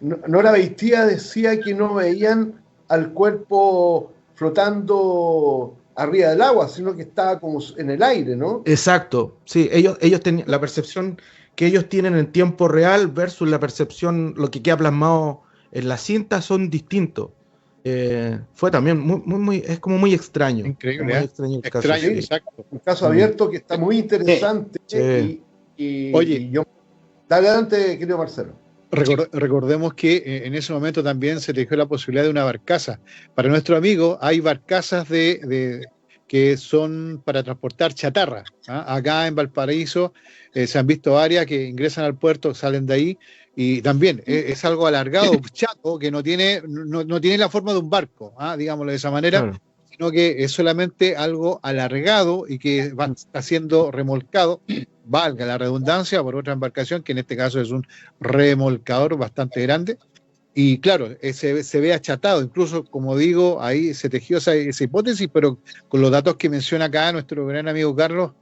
Nora Beitía decía que no veían al cuerpo flotando arriba del agua, sino que estaba como en el aire, ¿no? Exacto, sí, ellos tenían la percepción que ellos tienen en tiempo real versus la percepción, lo que queda plasmado en la cinta, son distintos. Fue también es como muy extraño. Increíble, muy extraño el caso. extraño, Sí. exacto. Un caso abierto que está muy interesante. Sí. Oye, dale adelante, querido Marcelo. Recordemos que en ese momento también se tejió la posibilidad de una barcaza. Para nuestro amigo hay barcazas que son para transportar chatarra. ¿Ah? Acá en Valparaíso se han visto varias que ingresan al puerto, salen de ahí, y también es algo alargado, chato, que no tiene la forma de un barco, digámoslo de esa manera, Claro. sino que es solamente algo alargado y que está siendo remolcado, valga la redundancia, por otra embarcación, que en este caso es un remolcador bastante grande. Y claro, se ve achatado, incluso como digo, ahí se tejió esa hipótesis, pero con los datos que menciona acá nuestro gran amigo Carlos,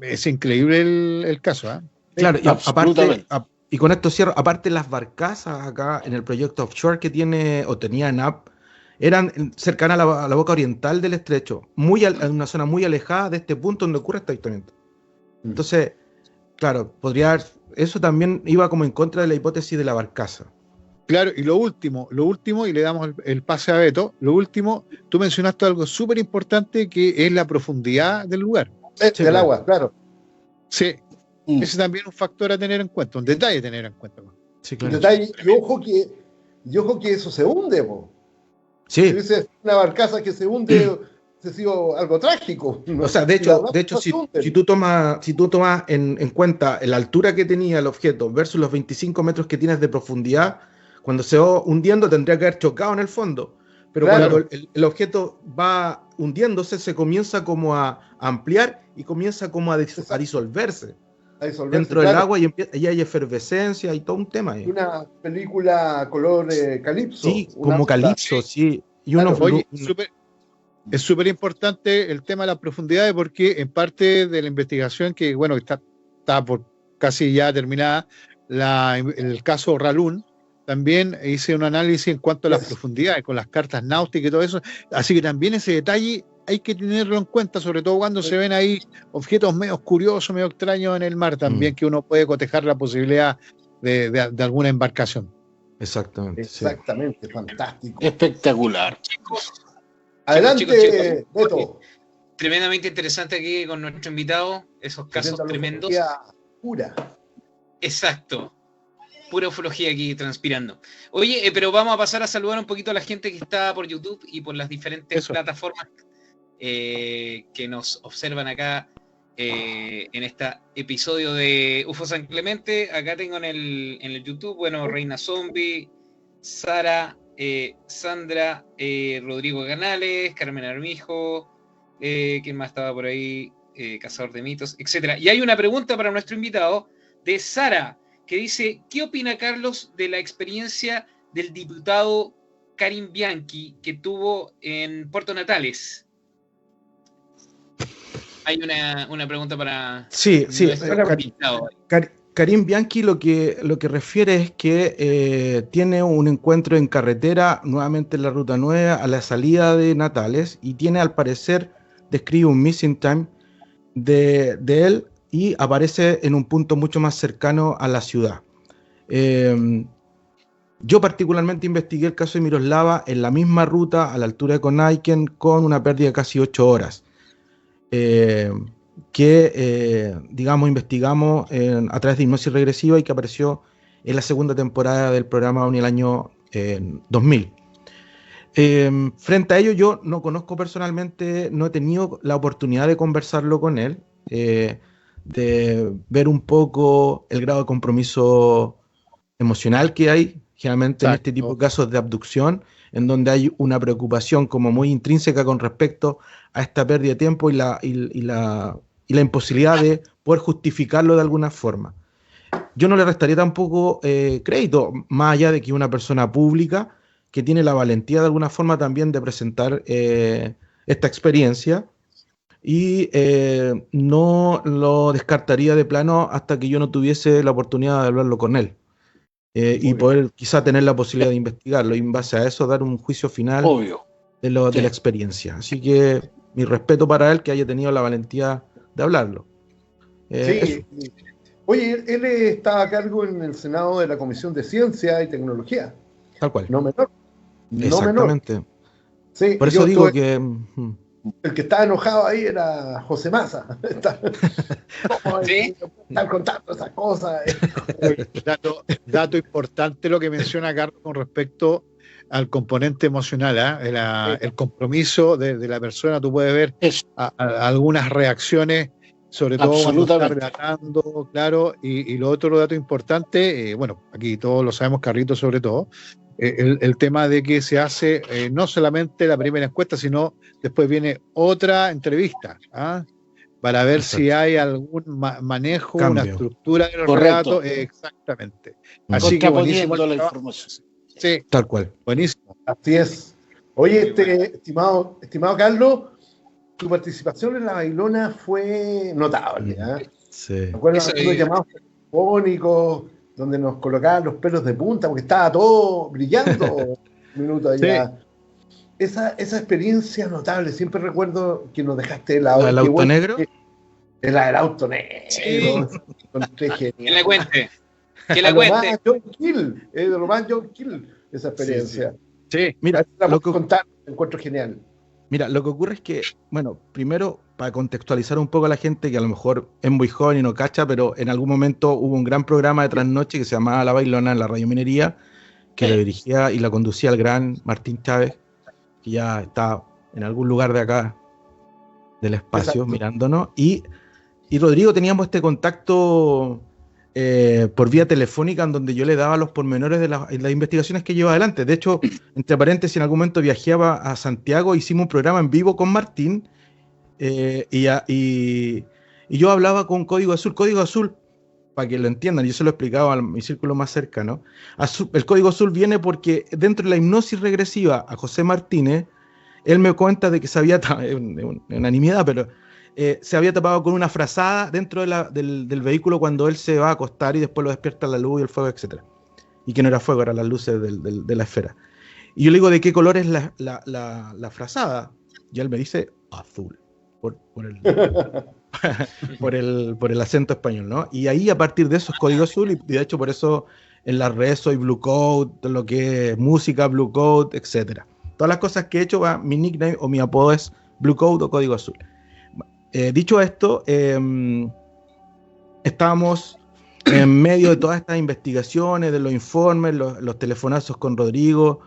es increíble el caso. Claro, y Absolutamente. aparte, y con esto cierro, aparte las barcazas acá en el proyecto offshore que tiene o tenía ENAP, eran cercanas a la boca oriental del estrecho, en una zona muy alejada de este punto donde ocurre este avistamiento. Entonces, claro, eso también iba como en contra de la hipótesis de la barcaza. Claro, y lo último, y le damos el pase a Beto, lo último, tú mencionaste algo súper importante que es la profundidad del lugar. Del agua, claro. Sí, ese también es un factor a tener en cuenta, un detalle a tener en cuenta. Sí, Un claro. detalle, y ojo que eso se hunde, po. Sí. Si hubiese una barcaza que se hunde, hubiese sido algo trágico. O sea, de hecho, si tú tomas en cuenta la altura que tenía el objeto versus los 25 metros que tienes de profundidad, cuando se va hundiendo tendría que haber chocado en el fondo. Pero claro, cuando el objeto va hundiéndose, se comienza como a ampliar y comienza como a disolverse dentro del agua, y hay efervescencia y todo un tema ahí. Una película color calipso. Sí, como calipso, sí. Y Claro. Oye, es súper importante el tema de las profundidades, porque en parte de la investigación que, bueno, está por casi ya terminada, el caso Ralún, también hice un análisis en cuanto a las profundidades, con las cartas náuticas y todo eso, así que también ese detalle hay que tenerlo en cuenta, sobre todo cuando se ven ahí objetos medio curiosos, medio extraños en el mar también, que uno puede cotejar la posibilidad de alguna embarcación. Exactamente. Exactamente, fantástico. Espectacular. Adelante, chicos. Beto. Tremendamente interesante aquí con nuestro invitado, esos casos tremendos. Pura. Exacto. Pura ufología aquí transpirando. Oye, pero vamos a pasar a saludar un poquito a la gente que está por YouTube y por las diferentes plataformas que nos observan acá en este episodio de UFO San Clemente. Acá tengo en el YouTube, bueno, Reina Zombie, Sara, Sandra, Rodrigo Canales, Carmen Armijo, ¿quién más estaba por ahí? Cazador de mitos, etcétera. Y hay una pregunta para nuestro invitado de Sara, que dice: ¿qué opina Carlos de la experiencia del diputado Karim Bianchi que tuvo en Puerto Natales? Hay una pregunta para nuestro invitado. Karim Bianchi lo que refiere es que tiene un encuentro en carretera, nuevamente en la Ruta 9, a la salida de Natales, y tiene, al parecer, describe un missing time de él, y aparece en un punto mucho más cercano a la ciudad. Yo particularmente investigué el caso de Miroslava en la misma ruta, a la altura de Conaiken, con una pérdida de casi 8 horas. Digamos, investigamos a través de hipnosis regresiva, y que apareció en la segunda temporada del programa en el año 2000. Frente a ello, yo no conozco personalmente, no he tenido la oportunidad de conversarlo con él, de ver un poco el grado de compromiso emocional que hay generalmente en este tipo de casos de abducción, en donde hay una preocupación como muy intrínseca con respecto a esta pérdida de tiempo y la imposibilidad de poder justificarlo de alguna forma. Yo no le restaría tampoco crédito, más allá de que una persona pública que tiene la valentía de alguna forma también de presentar esta experiencia, y no lo descartaría de plano hasta que yo no tuviese la oportunidad de hablarlo con él, y poder quizá tener la posibilidad de investigarlo, y en base a eso dar un juicio final de la experiencia. Así que mi respeto para él, que haya tenido la valentía de hablarlo. Sí, Oye, él estaba a cargo en el Senado de la Comisión de Ciencia y Tecnología. Tal cual. No menor. No menor. Exactamente. Sí, Por eso digo que... el que estaba enojado ahí era José Massa. ¿Sí? Están contando esas cosas. Dato importante lo que menciona Carlos con respecto al componente emocional, el compromiso de la persona. Tú puedes ver Eso, algunas reacciones, sobre todo cuando está absolutamente. relatando, claro, y lo otro dato importante, bueno, aquí todos lo sabemos, Carlitos sobre todo, el tema de que se hace no solamente la primera encuesta, sino después viene otra entrevista, para ver Exacto. si hay algún manejo, Cambio. una estructura del Correcto. relato, exactamente. Así que buenísimo Contraponiendo el la trabajo. información. Sí, Tal cual. buenísimo. Así es. Oye, estimado Carlos, tu participación en La Bailona fue notable. Sí. ¿Me acuerdas Eso de los es. llamados telefónicos donde nos colocaban los pelos de punta porque estaba todo brillando un minuto allá? Esa experiencia notable, siempre recuerdo que nos dejaste de lado. ¿La del Qué auto bueno negro? que- La del auto negro. Sí. Encontré genial. Que la cuente. Que A la lo cuente. más John Kill, de lo más John Kill, esa experiencia. Sí, Mira, La lo puedo que, contar, me encuentro genial. mira, lo que ocurre es que, bueno, primero, para contextualizar un poco a la gente que a lo mejor es muy joven y no cacha, pero en algún momento hubo un gran programa de trasnoche que se llamaba La Bailona en la Radio Minería, que lo dirigía y la conducía el gran Martín Chávez, que ya está en algún lugar de acá del espacio Exacto. mirándonos, y Rodrigo teníamos este contacto por vía telefónica en donde yo le daba los pormenores de las investigaciones que lleva adelante. De hecho, entre paréntesis, en algún momento viajaba a Santiago, hicimos un programa en vivo con Martín, y yo hablaba con Código Azul. Código Azul, para que lo entiendan, yo se lo explicaba a mi círculo más cercano. El Código Azul viene porque dentro de la hipnosis regresiva a José Martínez, él me cuenta de que se había, una nimiedad, pero se había tapado con una frazada dentro del vehículo cuando él se va a acostar y después lo despierta la luz y el fuego, etc. Y que no era fuego, eran las luces de la esfera. Y yo le digo, ¿de qué color es la frazada? Y él me dice, azul, por el acento español, ¿no? Y ahí a partir de eso es Código Azul, y de hecho por eso en las redes soy Blue Code, lo que es música, Blue Code, etc. Todas las cosas que he hecho, mi nickname o mi apodo es Blue Code o Código Azul. Dicho esto, estábamos en medio de todas estas investigaciones, de los informes, los telefonazos con Rodrigo,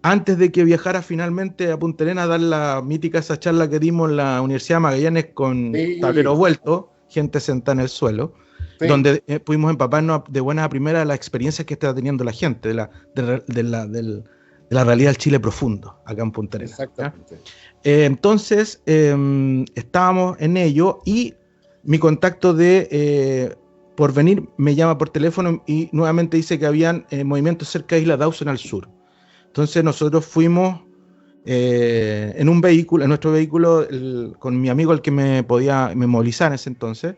antes de que viajara finalmente a Punta Arenas a dar la mítica esa charla que dimos en la Universidad de Magallanes con tablero vuelto, gente sentada en el suelo, donde pudimos empaparnos de buenas a primeras de las experiencias que está teniendo la gente, de la realidad del Chile profundo, acá en Punta Arenas. Exactamente. Entonces, estábamos en ello y mi contacto de Porvenir me llama por teléfono y nuevamente dice que habían movimientos cerca de Isla Dawson al sur. Entonces nosotros fuimos en un vehículo, en nuestro vehículo, con mi amigo el que me movilizar en ese entonces,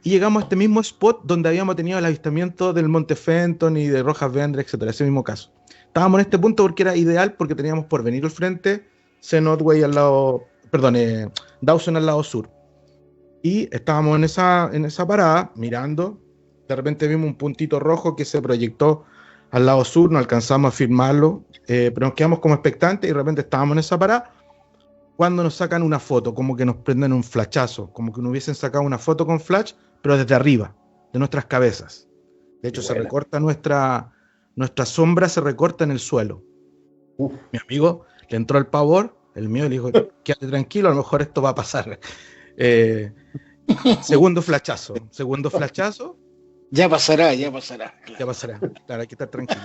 y llegamos a este mismo spot donde habíamos tenido el avistamiento del Monte Fenton y de Rojas Vendra, etcétera, ese mismo caso. Estábamos en este punto porque era ideal, porque teníamos Porvenir al frente, Otway al lado, perdón, Dawson al lado sur. Y estábamos en esa parada, mirando, de repente vimos un puntito rojo que se proyectó al lado sur, no alcanzamos a firmarlo, pero nos quedamos como expectantes y de repente estábamos en esa parada cuando nos sacan una foto, como que nos prenden un flashazo, como que nos hubiesen sacado una foto con flash, pero desde arriba, de nuestras cabezas. De hecho, se recorta nuestra sombra, se recorta en el suelo. Mi amigo le entró el pavor, el mío, le dijo, quédate tranquilo, a lo mejor esto va a pasar. Segundo flashazo. Ya pasará. Ya pasará, claro, hay que estar tranquilo.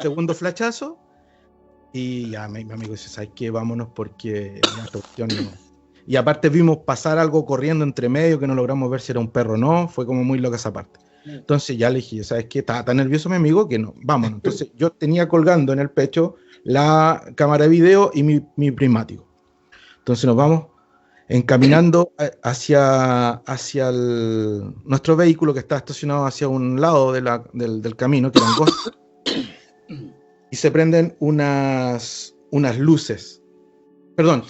Segundo flashazo, y ya mi amigo dice, ¿sabes qué? Vámonos porque esta cuestión no. Y aparte vimos pasar algo corriendo entre medio que no logramos ver si era un perro o no, fue como muy loca esa parte. Entonces ya le dije, ¿sabes qué? Estaba tan nervioso mi amigo que no, vámonos. Entonces yo tenía colgando en el pecho la cámara de video y mi prismático. Entonces nos vamos encaminando hacia nuestro vehículo que está estacionado hacia un lado del camino, que era angosto, y se prenden unas luces. Perdón,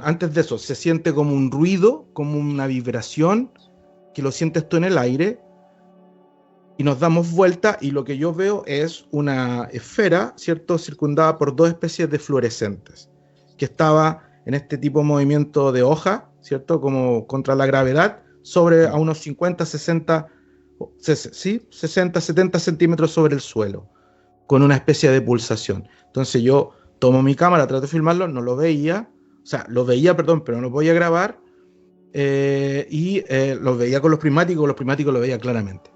antes de eso, se siente como un ruido, como una vibración, que lo sientes tú en el aire, y nos damos vuelta y lo que yo veo es una esfera, ¿cierto?, circundada por dos especies de fluorescentes, que estaba en este tipo de movimiento de hoja, ¿cierto?, como contra la gravedad, sobre a unos 50, 60, 60, 70 centímetros sobre el suelo, con una especie de pulsación. Entonces yo tomo mi cámara, trato de filmarlo, no lo veía, o sea, lo veía, perdón, pero no lo podía grabar, lo veía con los prismáticos lo veía claramente.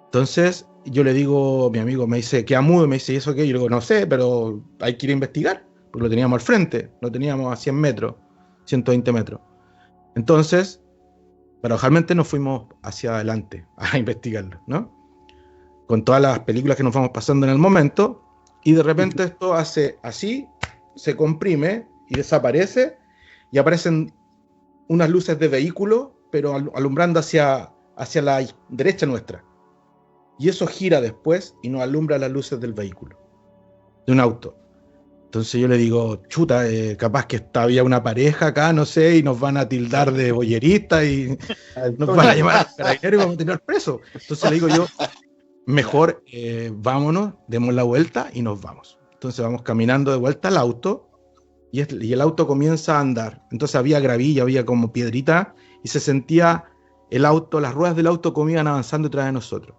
Entonces yo le digo, mi amigo me dice, queda mudo, y me dice, ¿y eso qué? Yo le digo, no sé, pero hay que ir a investigar, porque lo teníamos al frente, lo teníamos a 100 metros, 120 metros. Entonces, paradojalmente nos fuimos hacia adelante a investigarlo, ¿no? Con todas las películas que nos vamos pasando en el momento, y de repente esto hace así, se comprime y desaparece, y aparecen unas luces de vehículo, pero alumbrando hacia la derecha nuestra. Y eso gira después y nos alumbra las luces del vehículo, de un auto. Entonces yo le digo, chuta, capaz que había una pareja acá, no sé, y nos van a tildar de boyeristas y nos van a llamar a carabineros y vamos a tener presos. Entonces le digo yo, mejor vámonos, demos la vuelta y nos vamos. Entonces vamos caminando de vuelta al auto y el auto comienza a andar. Entonces había gravilla, había como piedrita y se sentía el auto, las ruedas del auto como iban avanzando detrás de nosotros.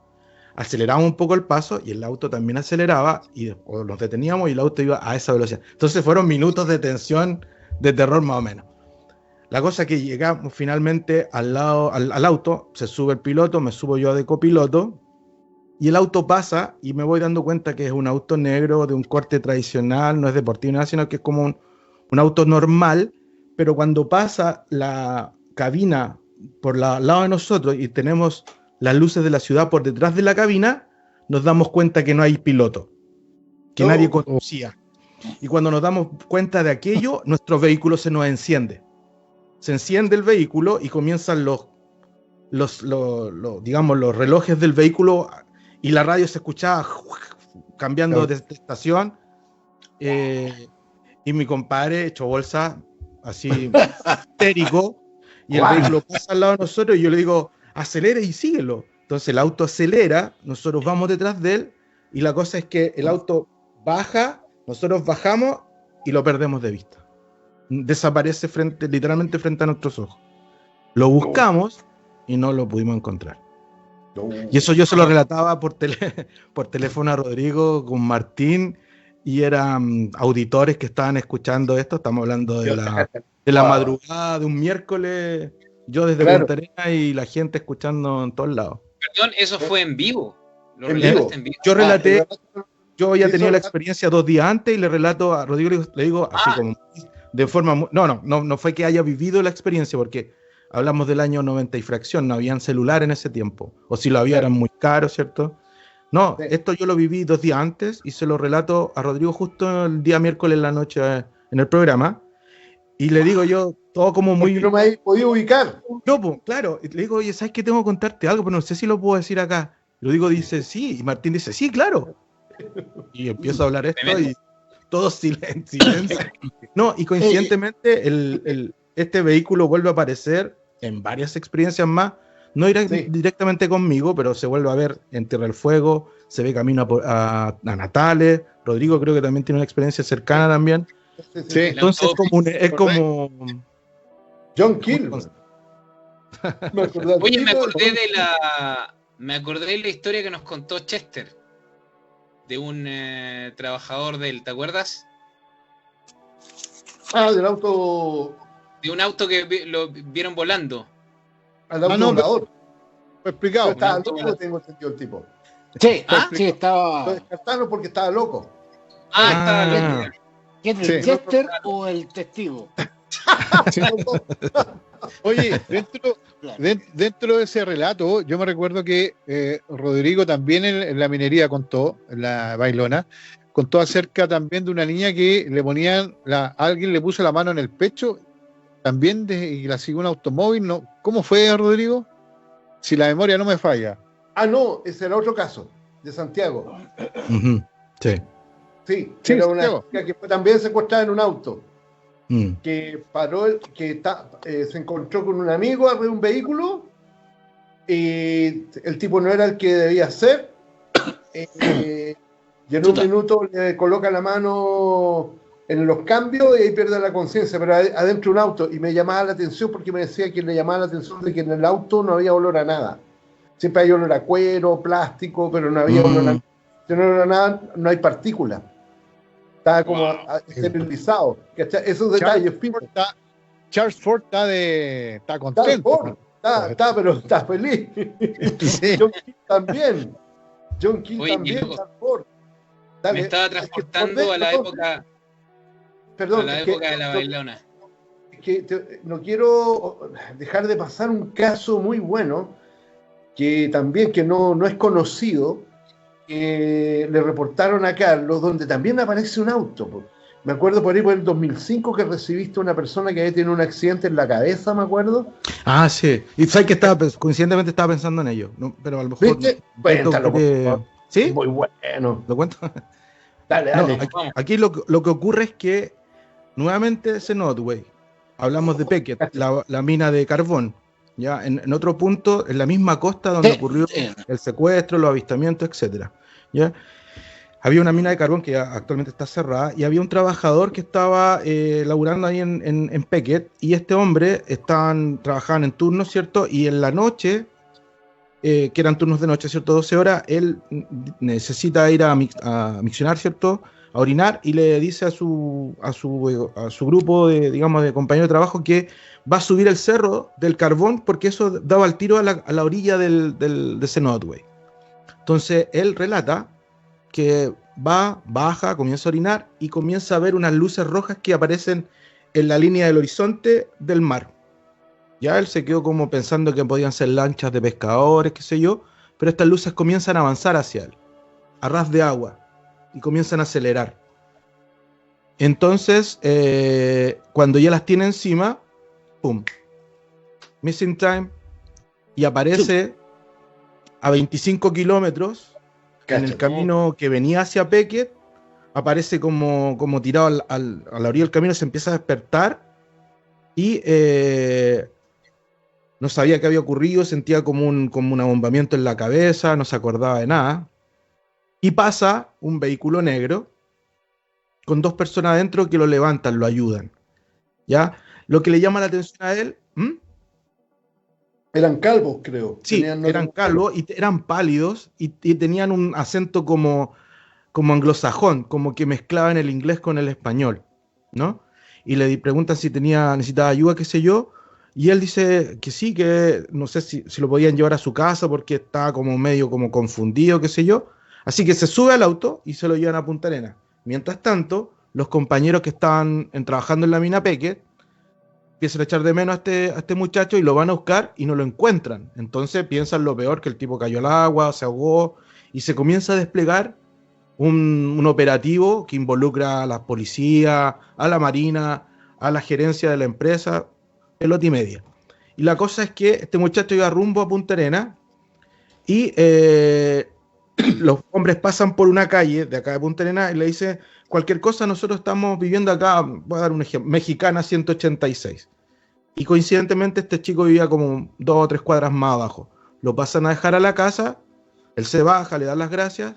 Aceleramos un poco el paso y el auto también aceleraba o nos deteníamos y el auto iba a esa velocidad. Entonces fueron minutos de tensión, de terror más o menos. La cosa es que llegamos finalmente al auto, se sube el piloto, me subo yo de copiloto y el auto pasa y me voy dando cuenta que es un auto negro de un corte tradicional, no es deportivo nada, sino que es como un auto normal, pero cuando pasa la cabina por al lado de nosotros y tenemos las luces de la ciudad por detrás de la cabina, nos damos cuenta que no hay piloto, que nadie conducía. Y cuando nos damos cuenta de aquello, nuestro vehículo se nos enciende. Se enciende el vehículo y comienzan digamos, los relojes del vehículo y la radio se escuchaba cambiando de estación. Y mi compadre hecho bolsa, así histérico, y el vehículo pasa al lado de nosotros y yo le digo, acelera y síguelo. Entonces el auto acelera, nosotros vamos detrás de él y la cosa es que el auto baja, nosotros bajamos y lo perdemos de vista. Desaparece literalmente frente a nuestros ojos. Lo buscamos y no lo pudimos encontrar. Y eso yo se lo relataba por teléfono a Rodrigo con Martín y eran auditores que estaban escuchando esto. Estamos hablando de la madrugada de un miércoles. Yo desde Punta Arenas y la gente escuchando en todos lados. Perdón, eso fue en vivo. Lo relataste en vivo. Yo relaté, yo había tenido la experiencia 2 días antes y le relato a Rodrigo, le digo así como de forma... No fue que haya vivido la experiencia porque hablamos del año 90 y fracción, no habían celular en ese tiempo. O si lo había eran muy caros, ¿cierto? No, esto yo lo viví 2 días antes y se lo relato a Rodrigo justo el día miércoles en la noche en el programa. Y le digo yo, todo como muy... Porque no me habéis podido ubicar. No, pues, claro. Y le digo, oye, ¿sabes qué? Tengo que contarte algo, pero no sé si lo puedo decir acá. Y Rodrigo dice, sí. Y Martín dice, sí, claro. Y empiezo a hablar esto y todo silencio. No, y coincidentemente este vehículo vuelve a aparecer en varias experiencias más. No irá directamente conmigo, pero se vuelve a ver en Tierra del Fuego, se ve camino a Natales. Rodrigo creo que también tiene una experiencia cercana también. Sí. Entonces es como John Kill. Oye, me acordé de la historia que nos contó Chester de un trabajador ¿te acuerdas? Del auto. De un auto que lo vieron volando. Al auto volador. Fue explicado. Estaba loco, tengo entendido el tipo. Sí, sí, estaba. Lo descartaron porque estaba loco. Estaba loco. ¿Quién es el Chester o el testigo? Oye, dentro de ese relato, yo me recuerdo que Rodrigo también en la minería contó, en la Bailona, contó acerca también de una niña que le ponían, alguien le puso la mano en el pecho, también y la siguió un automóvil, ¿no? ¿Cómo fue, Rodrigo? Si la memoria no me falla. No, ese era otro caso, de Santiago. Sí. Sí, era una chica que fue también secuestrada en un auto. Que paró, se encontró con un amigo arriba de un vehículo el tipo no era el que debía ser, y en un Chuta. minuto le coloca la mano en los cambios y ahí pierde la conciencia, pero adentro de un auto, y me llamaba la atención porque me decía que le llamaba la atención de que en el auto no había olor a nada. Siempre hay olor a cuero, plástico, pero no había olor a nada. Si no hay olor a nada, no hay partículas. Estaba como esterilizado. ¿Cachai? Esos detalles, Charles Ford está contento. pero está feliz. Sí. John King también. John King Oye, también, loco, Charles Ford. Dale. me estaba Es que transportando a la época, Perdón, a la es que- época de la bailona. no quiero dejar de pasar un caso muy bueno que también que no es conocido, que le reportaron a Carlos, donde también aparece un auto. Po. Me acuerdo por ahí por el 2005 que recibiste una persona que había tenido un accidente en la cabeza, me acuerdo. Ah, sí. Y sabes que coincidentemente estaba pensando en ello, ¿no? Pero a lo mejor. ¿Viste? Cuéntalo, por favor. ¿Sí? Muy bueno. ¿Lo cuento? Dale, No, dale. aquí lo que ocurre es que nuevamente ese Notway, hablamos de Peckett, la mina de carbón, ya en otro punto, en la misma costa donde ocurrió el secuestro, los avistamientos, etcétera, ya había una mina de carbón que ya actualmente está cerrada y había un trabajador que estaba laburando ahí en Peckett, y este hombre trabajaban en turnos, ¿cierto? Y en la noche, que eran turnos de noche, ¿cierto? 12 horas, él necesita ir a miccionar, ¿cierto? A orinar, y le dice a su grupo de, digamos, de compañeros de trabajo que va a subir el cerro del carbón porque eso daba el tiro a la orilla de ese Notway. Entonces él relata que baja, comienza a orinar y comienza a ver unas luces rojas que aparecen en la línea del horizonte del mar. Ya él se quedó como pensando que podían ser lanchas de pescadores, qué sé yo, pero estas luces comienzan a avanzar hacia él, a ras de agua, y comienzan a acelerar. Entonces, cuando ya las tiene encima, ¡pum! Missing time, y aparece a 25 kilómetros en el camino que venía hacia Peckett, aparece como tirado a la orilla del camino, se empieza a despertar y no sabía qué había ocurrido, sentía como un abombamiento en la cabeza, no se acordaba de nada. Y pasa un vehículo negro con dos personas adentro que lo levantan, lo ayudan. ¿Ya? Lo que le llama la atención a él... Eran calvos, creo. Sí, eran calvos y eran pálidos y tenían un acento como anglosajón, como que mezclaban el inglés con el español, ¿no? Y le preguntan si necesitaba ayuda, qué sé yo, y él dice que sí, que no sé si lo podían llevar a su casa porque estaba como medio como confundido, qué sé yo. Así que se sube al auto y se lo llevan a Punta Arenas. Mientras tanto, los compañeros que estaban trabajando en la mina Peckett empiezan a echar de menos a este muchacho y lo van a buscar y no lo encuentran. Entonces piensan lo peor, que el tipo cayó al agua, se ahogó, y se comienza a desplegar un operativo que involucra a la policía, a la marina, a la gerencia de la empresa, pelota y media. Y la cosa es que este muchacho iba rumbo a Punta Arenas y los hombres pasan por una calle de acá de Punta Arenas y le dicen: cualquier cosa, nosotros estamos viviendo acá, voy a dar un ejemplo, Mexicana 186. Y coincidentemente este chico vivía como 2 o 3 cuadras más abajo. Lo pasan a dejar a la casa, él se baja, le da las gracias,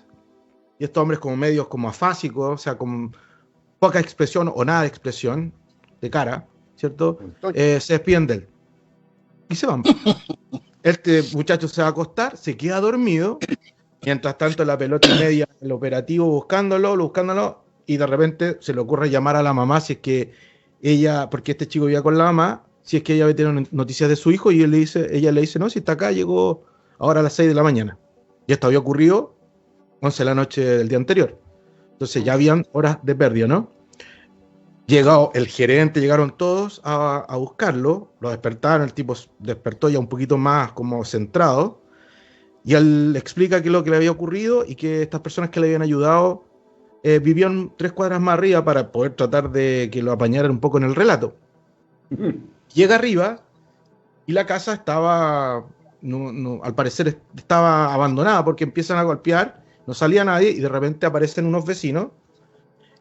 y estos hombres como medios como afásicos, o sea, con poca expresión o nada de expresión de cara, ¿cierto? Se despiden de él. Y se van. Este muchacho se va a acostar, se queda dormido, mientras tanto la pelota y media, el operativo buscándolo, y de repente se le ocurre llamar a la mamá si es que ella, porque este chico vivía con la mamá, si es que ella tiene noticias de su hijo, y ella le dice, no, si está acá, llegó ahora a las 6 de la mañana. Y esto había ocurrido 11 de la noche del día anterior. Entonces ya habían horas de pérdida, ¿no? Llegó el gerente, llegaron todos a buscarlo, lo despertaron, el tipo despertó ya un poquito más como centrado, y él explica qué es lo que le había ocurrido y que estas personas que le habían ayudado vivían 3 cuadras más arriba para poder tratar de que lo apañaran un poco en el relato. Llega arriba y la casa estaba, al parecer estaba abandonada porque empiezan a golpear, no salía nadie y de repente aparecen unos vecinos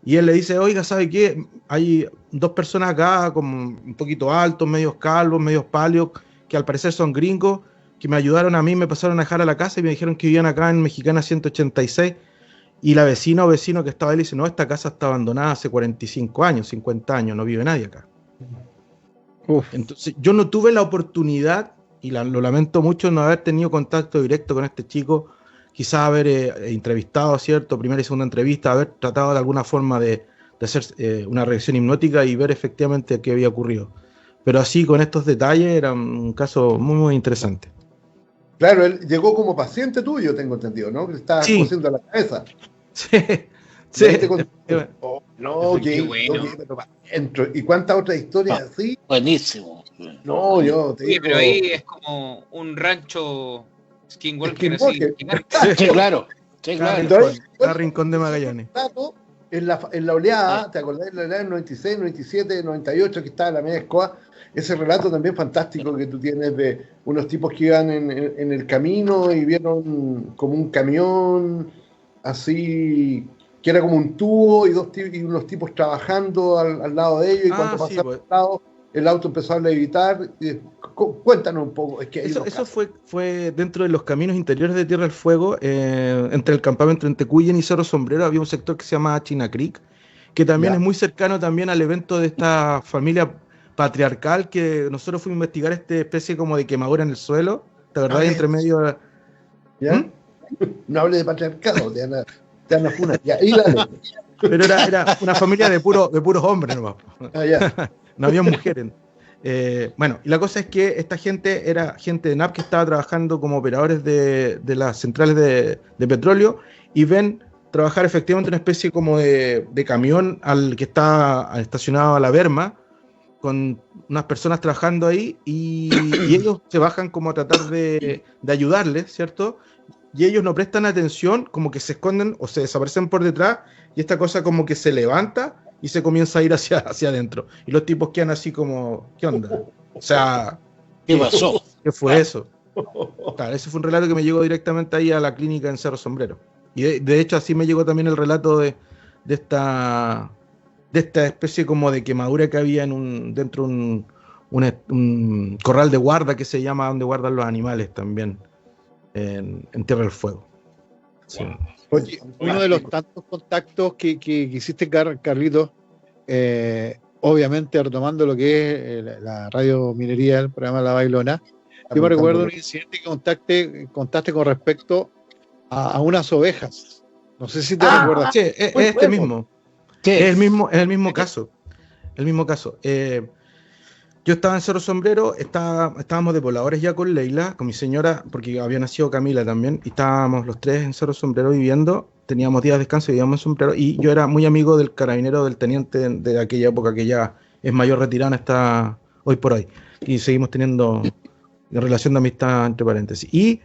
y él le dice, oiga, ¿sabe qué? Hay 2 personas acá como un poquito altos, medios calvos, medios pálidos, que al parecer son gringos, que me ayudaron a mí, me pasaron a dejar a la casa y me dijeron que vivían acá en Mexicana 186, y la vecina o vecino que estaba ahí le dice, no, esta casa está abandonada hace 45 años, 50 años, no vive nadie acá. Uf. Entonces yo no tuve la oportunidad, y lo lamento mucho, no haber tenido contacto directo con este chico, quizás haber entrevistado, ¿cierto? Primera y segunda entrevista, haber tratado de alguna forma de hacer una regresión hipnótica y ver efectivamente qué había ocurrido. Pero así, con estos detalles, era un caso muy, muy interesante. Claro, él llegó como paciente tuyo, tengo entendido, ¿no? Que le estaba Sí. cosiendo la cabeza. Sí, Y ahí sí. te contó, oh, no, Qué que bueno. pero pa' dentro. ¿Y cuántas otras historias así? Buenísimo. No, yo te Oye, digo. pero ahí es como un rancho Skinwalker así. Skinwalker. gigante. Sí, claro. Sí, Cada claro. Entonces, rincón, cada rincón de Magallanes. Dato, en la oleada, ¿te acordás de la oleada del 96, 97, 98 que estaba en la media escoba? Ese relato también fantástico que tú tienes de unos tipos que iban en el camino y vieron como un camión así, que era como un tubo y unos tipos trabajando al lado de ellos, y cuando sí, pasaron pues. al lado, el auto empezó a levitar. Cuéntanos un poco. Es que Eso fue dentro de los caminos interiores de Tierra del Fuego, entre el campamento entre Tecuyen y Cerro Sombrero, había un sector que se llama China Creek, que también Ya. es muy cercano también al evento de esta familia patriarcal, que nosotros fuimos a investigar esta especie como de quemadura en el suelo, ¿te acordás? Entre medio... ¿Ya? ¿Mm? No hable de patriarcado, te van a funar. Ya, y dale. Pero era una familia de puros hombres nomás. Ah, ya. No había mujeres. Bueno, y la cosa es que esta gente era gente de NAP que estaba trabajando como operadores de las centrales de petróleo, y ven trabajar efectivamente una especie como de camión al que está estacionado a la berma, con unas personas trabajando ahí, y ellos se bajan como a tratar de ayudarles, ¿cierto? Y ellos no prestan atención, como que se esconden o se desaparecen por detrás, y esta cosa como que se levanta y se comienza a ir hacia adentro. Y los tipos quedan así como, ¿qué onda? O sea, ¿Qué pasó? ¿qué fue eso? Claro, ese fue un relato que me llegó directamente ahí a la clínica en Cerro Sombrero. Y de hecho así me llegó también el relato de esta especie como de quemadura que había dentro de un corral de guarda, que se llama donde guardan los animales también, en Tierra del Fuego. Sí. Oye, uno de los tantos contactos que hiciste, Carlitos, obviamente retomando lo que es la radio minería, el programa La Bailona, yo me recuerdo un incidente que contaste con respecto a unas ovejas. No sé si te recuerdas. Sí, es este mismo. ¿Qué? Es el mismo caso. El mismo caso. Yo estaba en Cerro Sombrero, estábamos de pobladores ya con Leila, con mi señora, porque había nacido Camila también, y estábamos los tres en Cerro Sombrero viviendo, teníamos días de descanso y vivíamos en Sombrero, y yo era muy amigo del carabinero, del teniente de aquella época, que ya es mayor retirada, está hoy por hoy, y seguimos teniendo relación de amistad entre paréntesis. Y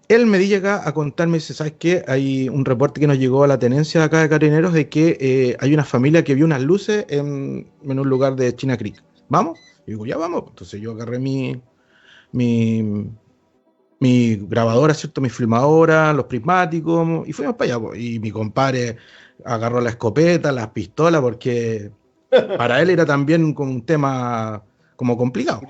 él me llega a contarme, dice, ¿sabes qué? Hay un reporte que nos llegó a la tenencia de acá de Carabineros de que hay una familia que vio unas luces en un lugar de China Creek. ¿Vamos? Y digo, ya vamos. Entonces yo agarré mi grabadora, ¿cierto? Mi filmadora, los prismáticos, y fuimos para allá, pues. Y mi compadre agarró la escopeta, las pistolas, porque para él era también como un tema como complicado.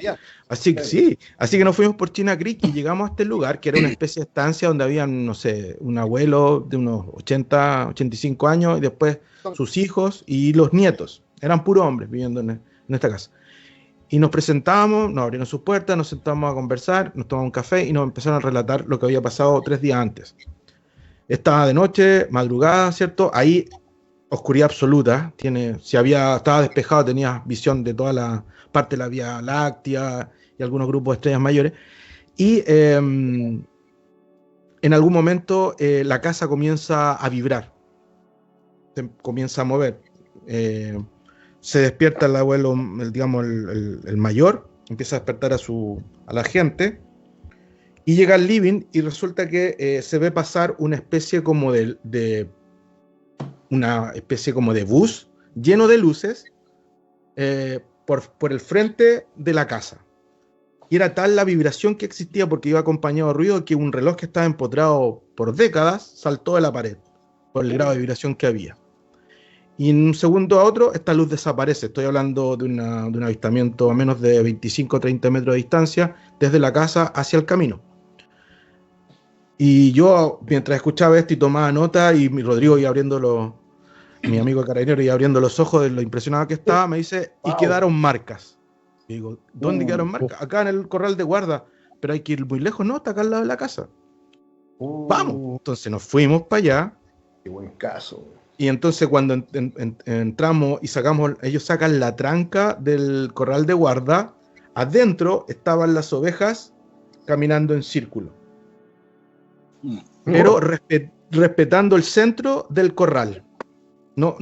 Así que sí, así que nos fuimos por China Creek y llegamos a este lugar, que era una especie de estancia donde habían, no sé, un abuelo de unos 80, 85 años, y después sus hijos y los nietos. Eran puros hombres viviendo en esta casa. Y nos presentábamos, nos abrieron sus puertas, nos sentamos a conversar, nos tomamos un café y nos empezaron a relatar lo que había pasado 3 días antes. Estaba de noche, madrugada, ¿cierto? Ahí, oscuridad absoluta. Estaba despejado, tenías visión de toda la parte de la Vía Láctea y algunos grupos de estrellas mayores. Y en algún momento la casa comienza a vibrar, se comienza a mover. Se despierta el abuelo, el mayor, empieza a despertar a la gente, y llega al living y resulta que se ve pasar una especie como de bus lleno de luces por el frente de la casa. Y era tal la vibración que existía, porque iba acompañado de ruido, que un reloj que estaba empotrado por décadas saltó de la pared por el grado de vibración que había. Y en un segundo a otro, esta luz desaparece. Estoy hablando de un avistamiento a menos de 25 o 30 metros de distancia desde la casa hacia el camino. Y yo, mientras escuchaba esto y tomaba nota, y Rodrigo iba mi amigo carabinero iba abriendo los ojos de lo impresionado que estaba, me dice, y quedaron marcas. Y digo, ¿dónde quedaron marcas? Acá en el corral de guarda, pero hay que ir muy lejos, no, está acá al lado de la casa. Vamos. Entonces nos fuimos para allá. Qué buen caso. Y entonces cuando entramos y ellos sacan la tranca del corral de guarda, adentro estaban las ovejas caminando en círculo. Pero respetando el centro del corral. No,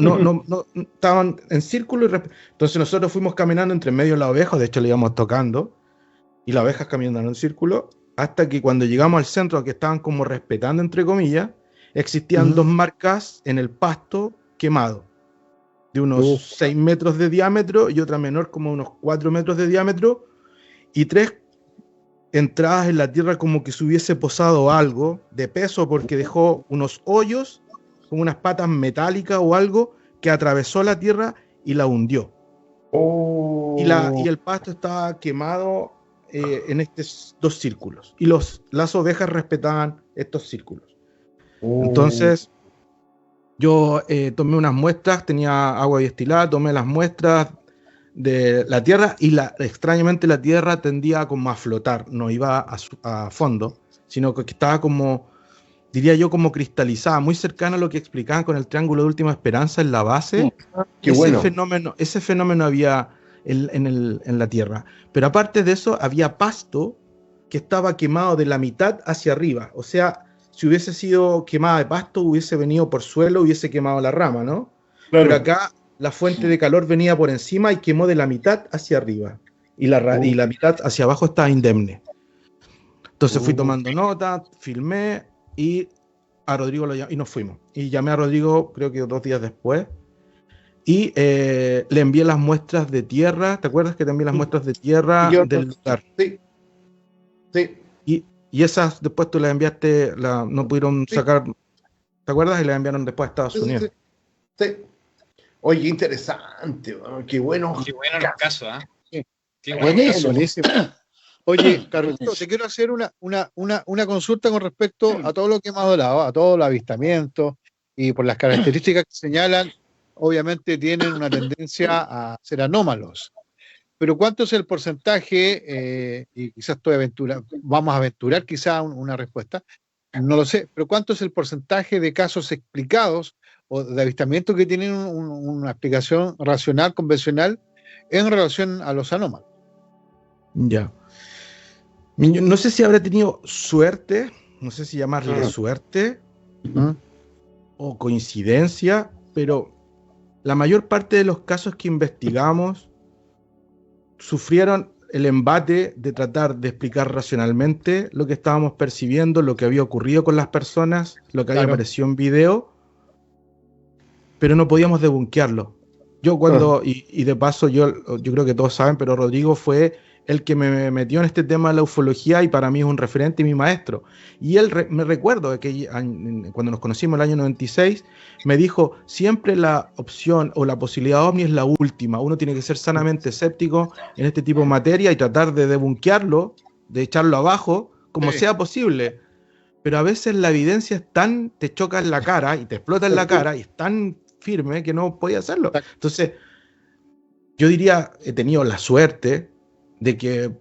estaban en círculo. Entonces nosotros fuimos caminando entre medio de las ovejas, de hecho le íbamos tocando, y las ovejas caminando en círculo, hasta que cuando llegamos al centro, que estaban como respetando, entre comillas, existían dos marcas en el pasto quemado, de unos 6 metros de diámetro y otra menor como unos 4 metros de diámetro, y 3 entradas en la tierra como que se hubiese posado algo de peso, porque dejó unos hoyos como unas patas metálicas o algo que atravesó la tierra y la hundió. Y el pasto estaba quemado en estos 2 círculos, y las ovejas respetaban estos círculos. Entonces yo tomé unas muestras, tenía agua destilada, tomé las muestras de la tierra, y extrañamente la tierra tendía como a flotar, no iba a fondo, sino que estaba como, diría yo, como cristalizada, muy cercana a lo que explicaban con el triángulo de última esperanza en la base. Qué bueno. Ese fenómeno había en la tierra. Pero aparte de eso, había pasto que estaba quemado de la mitad hacia arriba. O sea, si hubiese sido quemada de pasto, hubiese venido por suelo, hubiese quemado la rama, ¿no? Claro. Pero acá la fuente de calor venía por encima y quemó de la mitad hacia arriba. Y la mitad hacia abajo estaba indemne. Entonces fui tomando nota, filmé, y a Rodrigo y nos fuimos. Y llamé a Rodrigo, creo que 2 días después, y le envié las muestras de tierra. ¿Te acuerdas que te envié las muestras de tierra del lugar? Sí. Y esas después tú las enviaste, no pudieron sacar, ¿te acuerdas? Y las enviaron después a Estados Unidos. Sí. Oye, interesante, qué bueno. Qué bueno los casos, ¿eh? Qué buenísimo. Oye, Carlito, te quiero hacer una consulta con respecto a todo lo que hemos hablado, a todo el avistamiento, y por las características que señalan, obviamente tienen una tendencia a ser anómalos. Pero ¿cuánto es el porcentaje? Y quizás vamos a aventurar quizás una respuesta, no lo sé, pero ¿cuánto es el porcentaje de casos explicados o de avistamientos que tienen una explicación racional, convencional, en relación a los anómalos? Ya. No sé si habrá tenido suerte, no sé si llamarle suerte o coincidencia, pero la mayor parte de los casos que investigamos sufrieron el embate de tratar de explicar racionalmente lo que estábamos percibiendo, lo que había ocurrido con las personas, lo que había aparecido en video, pero no podíamos debunkearlo. Yo y de paso, yo creo que todos saben, pero Rodrigo fue el que me metió en este tema de la ufología, y para mí es un referente y mi maestro. Y él, me recuerdo que cuando nos conocimos el año 96, me dijo, siempre la opción o la posibilidad ovni es la última. Uno tiene que ser sanamente escéptico en este tipo de materia y tratar de debunkearlo, de echarlo abajo, como sea posible. Pero a veces la evidencia te choca en la cara y te explota en la cara, y es tan firme que no podía hacerlo. Entonces, yo diría, he tenido la suerte de que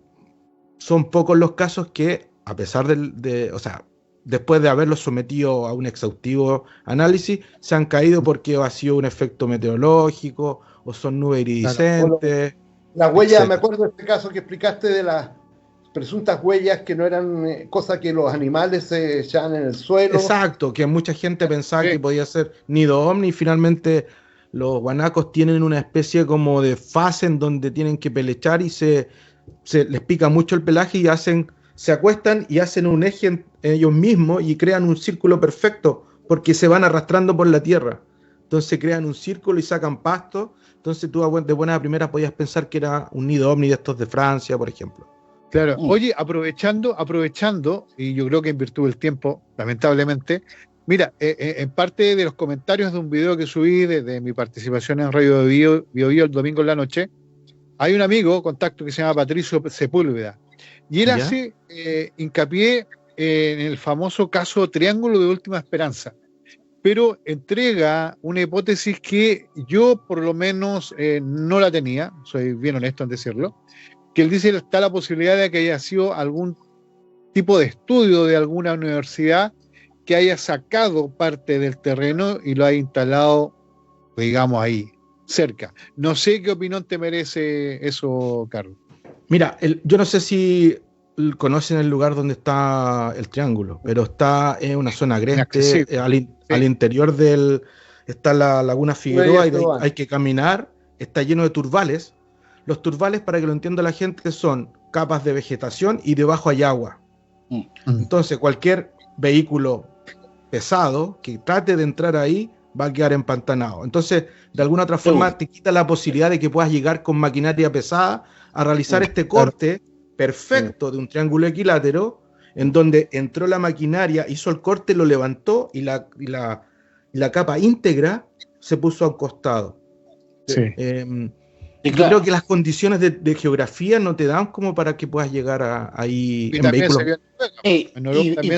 son pocos los casos que, a pesar o sea, después de haberlos sometido a un exhaustivo análisis, se han caído porque ha sido un efecto meteorológico o son nubes iridiscentes. Las huellas, me acuerdo de este caso que explicaste de las presuntas huellas que no eran cosas que los animales se echaban en el suelo. Exacto, que mucha gente pensaba que podía ser nido ovni, y finalmente los guanacos tienen una especie como de fase en donde tienen que pelechar y se les pica mucho el pelaje y se acuestan y hacen un eje en ellos mismos y crean un círculo perfecto porque se van arrastrando por la tierra. Entonces crean un círculo y sacan pasto. Entonces tú de buena primera podías pensar que era un nido ovni de estos de Francia, por ejemplo. Claro. Oye, aprovechando, y yo creo que en virtud del tiempo, lamentablemente, mira, en parte de los comentarios de un video que subí de mi participación en Radio Bio el domingo en la noche, hay un amigo, contacto, que se llama Patricio Sepúlveda, y él hace hincapié en el famoso caso Triángulo de Última Esperanza, pero entrega una hipótesis que yo por lo menos no la tenía, soy bien honesto en decirlo, que él dice que está la posibilidad de que haya sido algún tipo de estudio de alguna universidad que haya sacado parte del terreno y lo haya instalado, digamos, ahí, cerca. No sé qué opinión te merece eso, Carlos. Mira, yo no sé si conocen el lugar donde está el triángulo, pero está en una zona agreste, al interior está la Laguna Figueroa, hay que caminar, está lleno de turbales. Los turbales, para que lo entienda la gente, son capas de vegetación y debajo hay agua. Entonces, cualquier vehículo pesado que trate de entrar ahí va a quedar empantanado. Entonces, de alguna otra forma, te quita la posibilidad de que puedas llegar con maquinaria pesada a realizar este corte perfecto de un triángulo equilátero, en donde entró la maquinaria, hizo el corte, lo levantó y la capa íntegra se puso a un costado. Sí. Yo creo que las condiciones de geografía no te dan como para que puedas llegar ahí Y en también vehículos. Y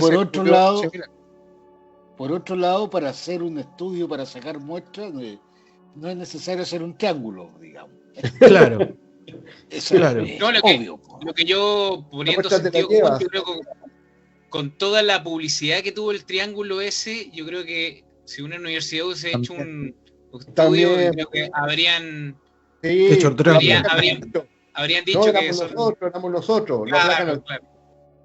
por otro lado, para hacer un estudio, para sacar muestras, no es necesario hacer un triángulo, digamos. Claro. Eso Claro. es No, obvio. lo que yo, poniendo muestra te la sentido llevas. común, yo creo que con toda la publicidad que tuvo el triángulo ese, yo creo que si una universidad hubiese hecho un estudio, También. creo que habrían Sí, Hecho el triángulo. habrían no, dicho que éramos nosotros. Lo Claro, sacan al- claro.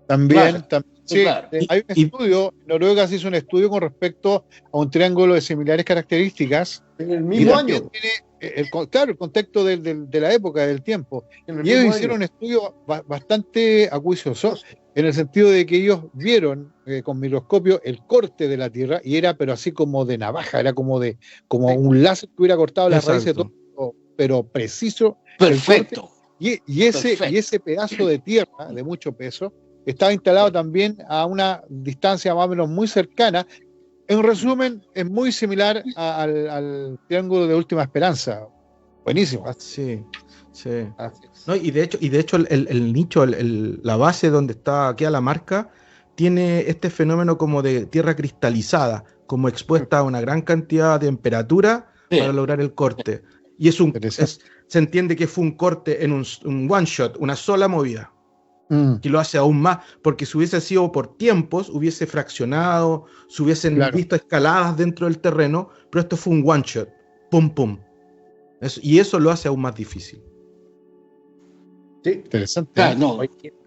También, sí, claro. hay un estudio, Noruega se hizo un estudio con respecto a un triángulo de similares características. en el Y mismo también año. tiene claro, el contexto de la época, del tiempo. En el Y ellos mismo hicieron año. un estudio bastante acuicioso, en el sentido de que ellos vieron con microscopio el corte de la tierra, y era pero así como de navaja, era como un láser que hubiera cortado las raíces de todo, pero preciso. Perfecto. Y ese pedazo de tierra, de mucho peso, estaba instalado también a una distancia más o menos muy cercana. En resumen, es muy similar al Triángulo de Última Esperanza. Buenísimo. Sí, sí. Así es. No, y de hecho el nicho, la base donde queda la marca, tiene este fenómeno como de tierra cristalizada, como expuesta a una gran cantidad de temperatura para lograr el corte. Y se entiende que fue un corte en un one shot, una sola movida, que lo hace aún más, porque si hubiese sido por tiempos, hubiese fraccionado, se hubiesen visto escaladas dentro del terreno, pero esto fue un one shot, pum, pum. Y eso lo hace aún más difícil. Sí. Interesante. Claro,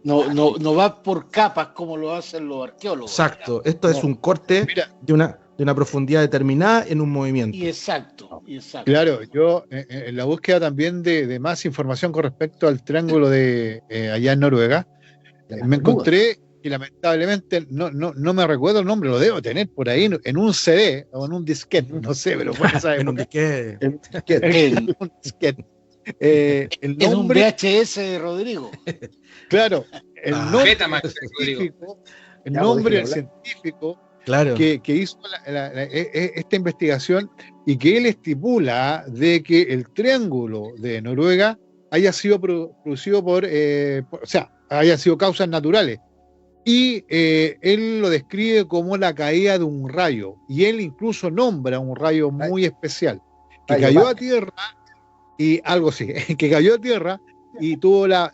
no va por capas como lo hacen los arqueólogos. Exacto, esto es un corte de una profundidad determinada en un movimiento. Y exacto. Claro, yo en la búsqueda también de más información con respecto al triángulo de allá en Noruega, me encontré, y lamentablemente no me recuerdo el nombre, lo debo tener por ahí en un CD o en un disquete, no sé, pero fue en esa En un época. disquete. Un disquete. El Es un nombre, VHS de Rodrigo. claro, el nombre Betamax, Rodrigo. científico, el Ya, nombre pues, del déjame científico Claro. que hizo esta investigación, y que él estipula de que el triángulo de Noruega haya sido producido o sea, haya sido causas naturales. Y él lo describe como la caída de un rayo, y él incluso nombra un rayo muy especial, que Rayo cayó Mac. a tierra, y algo así, que cayó a tierra y tuvo la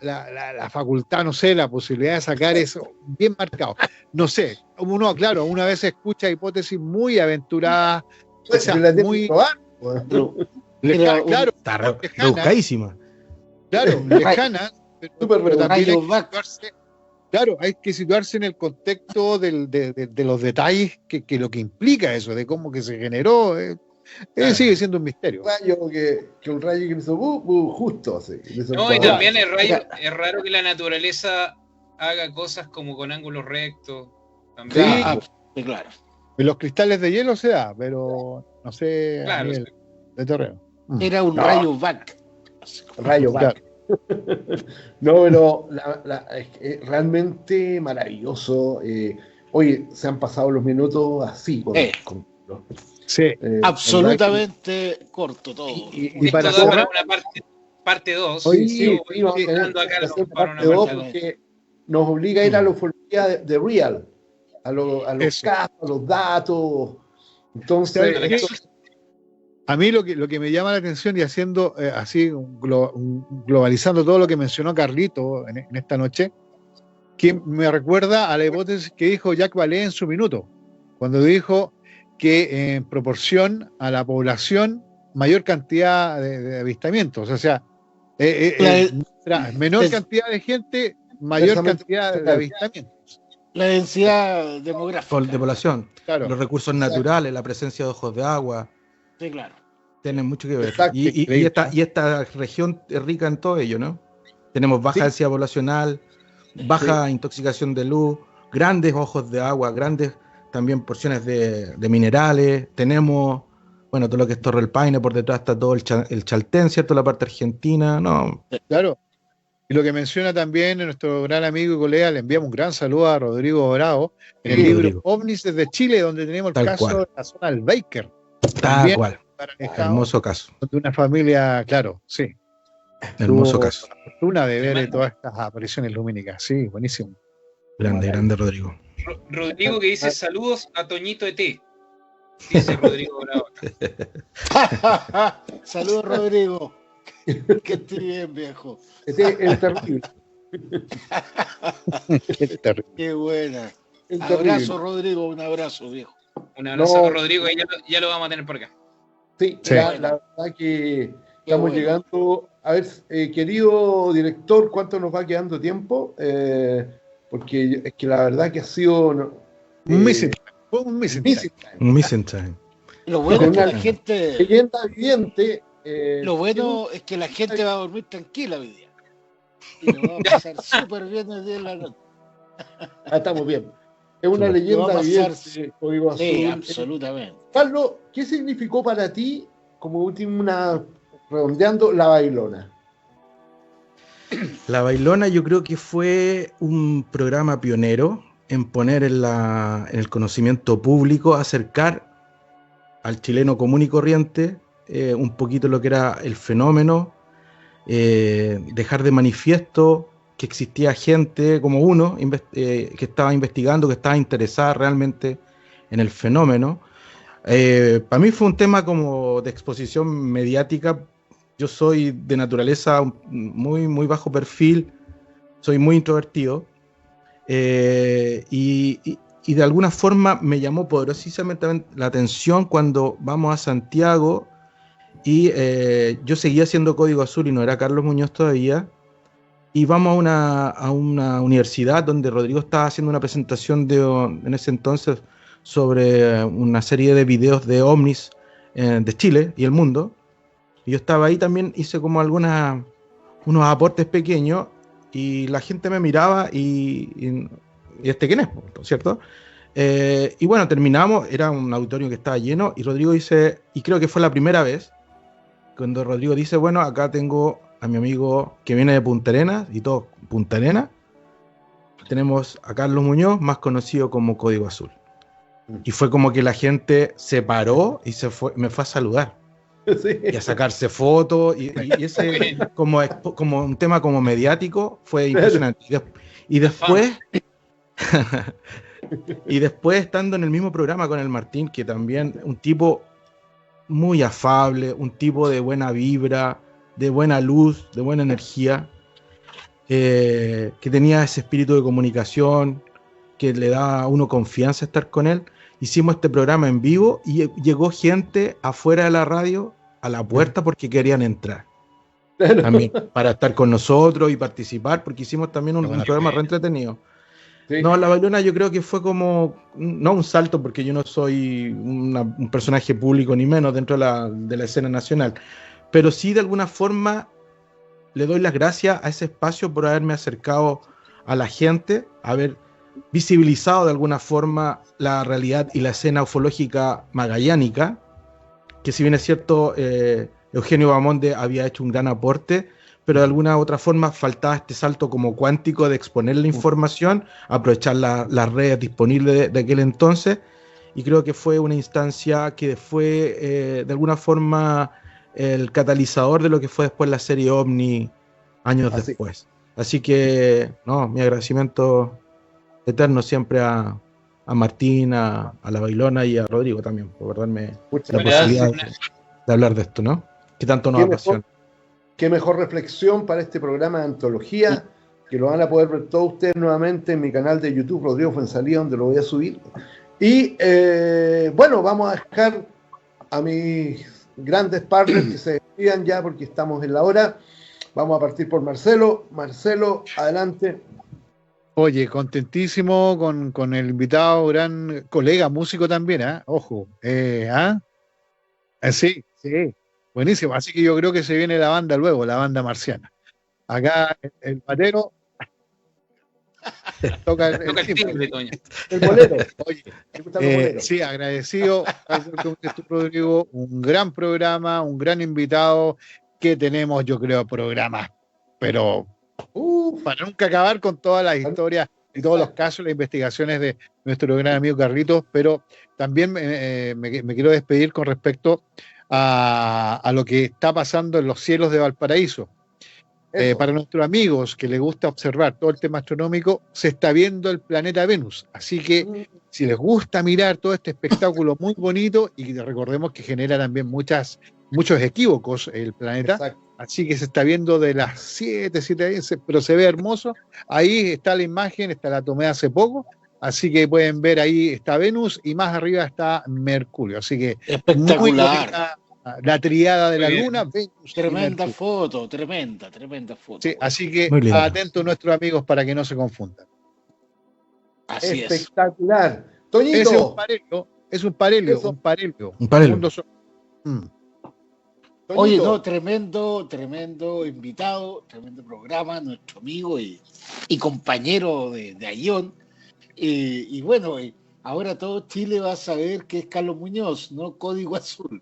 facultad, no sé, la posibilidad de sacar eso bien marcado. No sé, uno, claro, una vez escucha hipótesis muy aventuradas, o sea, la tienen muy que probar, pues. claro, Está lejanas, rebuscadísima. claro, lejanas, pero también hay Rayo que Mac. situarse, claro, hay que situarse en el contexto de los detalles que lo que implica eso, de cómo que se generó. Sigue siendo un misterio. Un rayo que hizo justo así. No, y también es raro que la naturaleza haga cosas como con ángulos rectos. También. Sí, claro. En los cristales de hielo se da, pero no sé a Claro, nivel de terreno. Era un rayo back. Rayo Claro. Mac. No, pero es realmente maravilloso. Oye, se han pasado los minutos así. Sí. Absolutamente corto todo. Y Esto para da para cerrar, una parte 2. hoy sí, vamos a dando tener acá que hacer para parte una 2 parte dos. porque nos obliga a ir a la ufología de Real. a los Eso. casos, a los datos. Entonces, ¿Sabes qué? A mí lo que me llama la atención y haciendo así, globalizando todo lo que mencionó Carlito en esta noche, que me recuerda a la hipótesis que dijo Jacques Vallée en su minuto, cuando dijo que en proporción a la población, mayor cantidad de avistamientos. O sea, menor cantidad de gente, mayor cantidad de avistamientos. La densidad demográfica. De población, Claro. los recursos naturales, la presencia de ojos de agua, Sí, claro. tienen mucho que ver. Exacto. Y esta región es rica en todo ello, ¿no? Tenemos baja densidad poblacional, baja intoxicación de luz, grandes ojos de agua, grandes también porciones de minerales. Tenemos, bueno, todo lo que es Torre del Paine, por detrás está todo el Chaltén, ¿cierto? La parte argentina, ¿no? Claro. Y lo que menciona también nuestro gran amigo y colega, le enviamos un gran saludo a Rodrigo Bravo, en el Sí, libro Rodrigo. OVNIs desde Chile, donde tenemos el Tal caso cual. de la zona del Baker. Tal También cual. manejado Hermoso caso. de una familia, claro, sí. Hermoso Tuvo caso. la fortuna de ver todas estas apariciones lumínicas. Sí, buenísimo. Grande Rodrigo. Rodrigo que dice saludos a Toñito ET. Dice Rodrigo Bravo. Saludos, Rodrigo. Que esté bien, viejo. este es el terrible. Qué terrible. Qué buena. El Abrazo, terrible. Rodrigo, un abrazo, viejo. Un abrazo No. a Rodrigo y ya lo vamos a tener por acá. Sí, Sí. la verdad que estamos bueno. llegando. A ver, querido director, ¿cuánto nos va quedando tiempo? Porque es que la verdad que ha sido Un missing. Fue un missing. missing time. Un missing time. Lo bueno es que la Una gente, leyenda viviente. lo bueno es que la gente va a dormir tranquila hoy día. Y lo va a pasar súper bien el día de la noche. Estamos bien. Es una Sí. leyenda Lo va a pasar- viviente, Código Sí, Azul. absolutamente. Carlos, ¿qué significó para ti, como última, redondeando, la Bailona? La Bailona yo creo que fue un programa pionero en poner en el conocimiento público, acercar al chileno común y corriente un poquito lo que era el fenómeno, dejar de manifiesto que existía gente como uno que estaba investigando, que estaba interesada realmente en el fenómeno. Para mí fue un tema como de exposición mediática. Yo soy de naturaleza muy, muy bajo perfil, soy muy introvertido, y de alguna forma me llamó poderosamente la atención cuando vamos a Santiago y yo seguía haciendo Código Azul y no era Carlos Muñoz todavía, y vamos a una universidad donde Rodrigo estaba haciendo una presentación en ese entonces sobre una serie de videos de ovnis de Chile y el mundo. Y yo estaba ahí también, hice como unos aportes pequeños y la gente me miraba y ¿este quién es? ¿Cierto? Y bueno, terminamos, era un auditorio que estaba lleno y Rodrigo dice, y creo que fue la primera vez, cuando Rodrigo dice, bueno, acá tengo a mi amigo que viene de Punta Arenas y todo Punta Arenas, tenemos a Carlos Muñoz, más conocido como Código Azul. Y fue como que la gente se paró y me fue a saludar. Sí. Y a sacarse fotos y ese como un tema como mediático fue impresionante. Y después y después estando en el mismo programa con el Martín, que también un tipo muy afable, un tipo de buena vibra, de buena luz, de buena energía, que tenía ese espíritu de comunicación que le da a uno confianza estar con él. Hicimos este programa en vivo y llegó gente afuera de la radio a la puerta porque querían entrar también para estar con nosotros y participar, porque hicimos también un programa re entretenido. Sí. No, la Bailona yo creo que fue como, no un salto, porque yo no soy un personaje público ni menos dentro de la escena nacional, pero sí de alguna forma le doy las gracias a ese espacio por haberme acercado a la gente, haber visibilizado de alguna forma la realidad y la escena ufológica magallánica, que si bien es cierto, Eugenio Bamonde había hecho un gran aporte, pero de alguna u otra forma faltaba este salto como cuántico de exponer la información, aprovechar las redes disponibles de aquel entonces, y creo que fue una instancia que fue de alguna forma el catalizador de lo que fue después la serie OVNI años después. Así que, no, mi agradecimiento eterno siempre a a Martín, a la Bailona y a Rodrigo también, por darme Muchas la gracias. posibilidad de hablar de esto, ¿no? Que tanto nos apasiona. Qué mejor reflexión para este programa de antología, que lo van a poder ver todos ustedes nuevamente en mi canal de YouTube, Rodrigo Fuenzalía, donde lo voy a subir. Y bueno, vamos a dejar a mis grandes partners que se despidan ya porque estamos en la hora. Vamos a partir por Marcelo. Marcelo, adelante. Oye, contentísimo con el invitado, gran colega, músico también, ¿ah? Ojo, sí, sí, buenísimo. Así que yo creo que se viene la banda luego, la banda marciana. Acá el patero toca Toca el timbre, Toño. El bolero. Oye, ¿Te gustan los boleros? sí, agradecido, Rodrigo, un gran programa, un gran invitado que tenemos, yo creo, programas, pero para nunca acabar con todas las historias y todos los casos, las investigaciones de nuestro gran amigo Carlitos, pero también me quiero despedir con respecto a lo que está pasando en los cielos de Valparaíso. Para nuestros amigos que les gusta observar todo el tema astronómico, se está viendo el planeta Venus. Así que si les gusta mirar todo este espectáculo muy bonito, y recordemos que genera también muchos equívocos el planeta, Exacto. así que se está viendo de las 7, pero se ve hermoso. Ahí está la imagen, la tomé hace poco, así que pueden ver ahí está Venus y más arriba está Mercurio. Así que Espectacular. muy bonita la triada de la Luna, Venus. Tremenda foto, tremenda foto. Sí, así que Muy lindo. atentos nuestros amigos para que no se confundan. Así es. Espectacular. Ese Toñito. es un parelio, Eso. un parelio. Un parelio. Mundo so- Mm. Oye, Toñito. no, tremendo invitado, tremendo programa, nuestro amigo y compañero de Ayón. Y bueno, ahora todo Chile va a saber que es Carlos Muñoz, no Código Azul.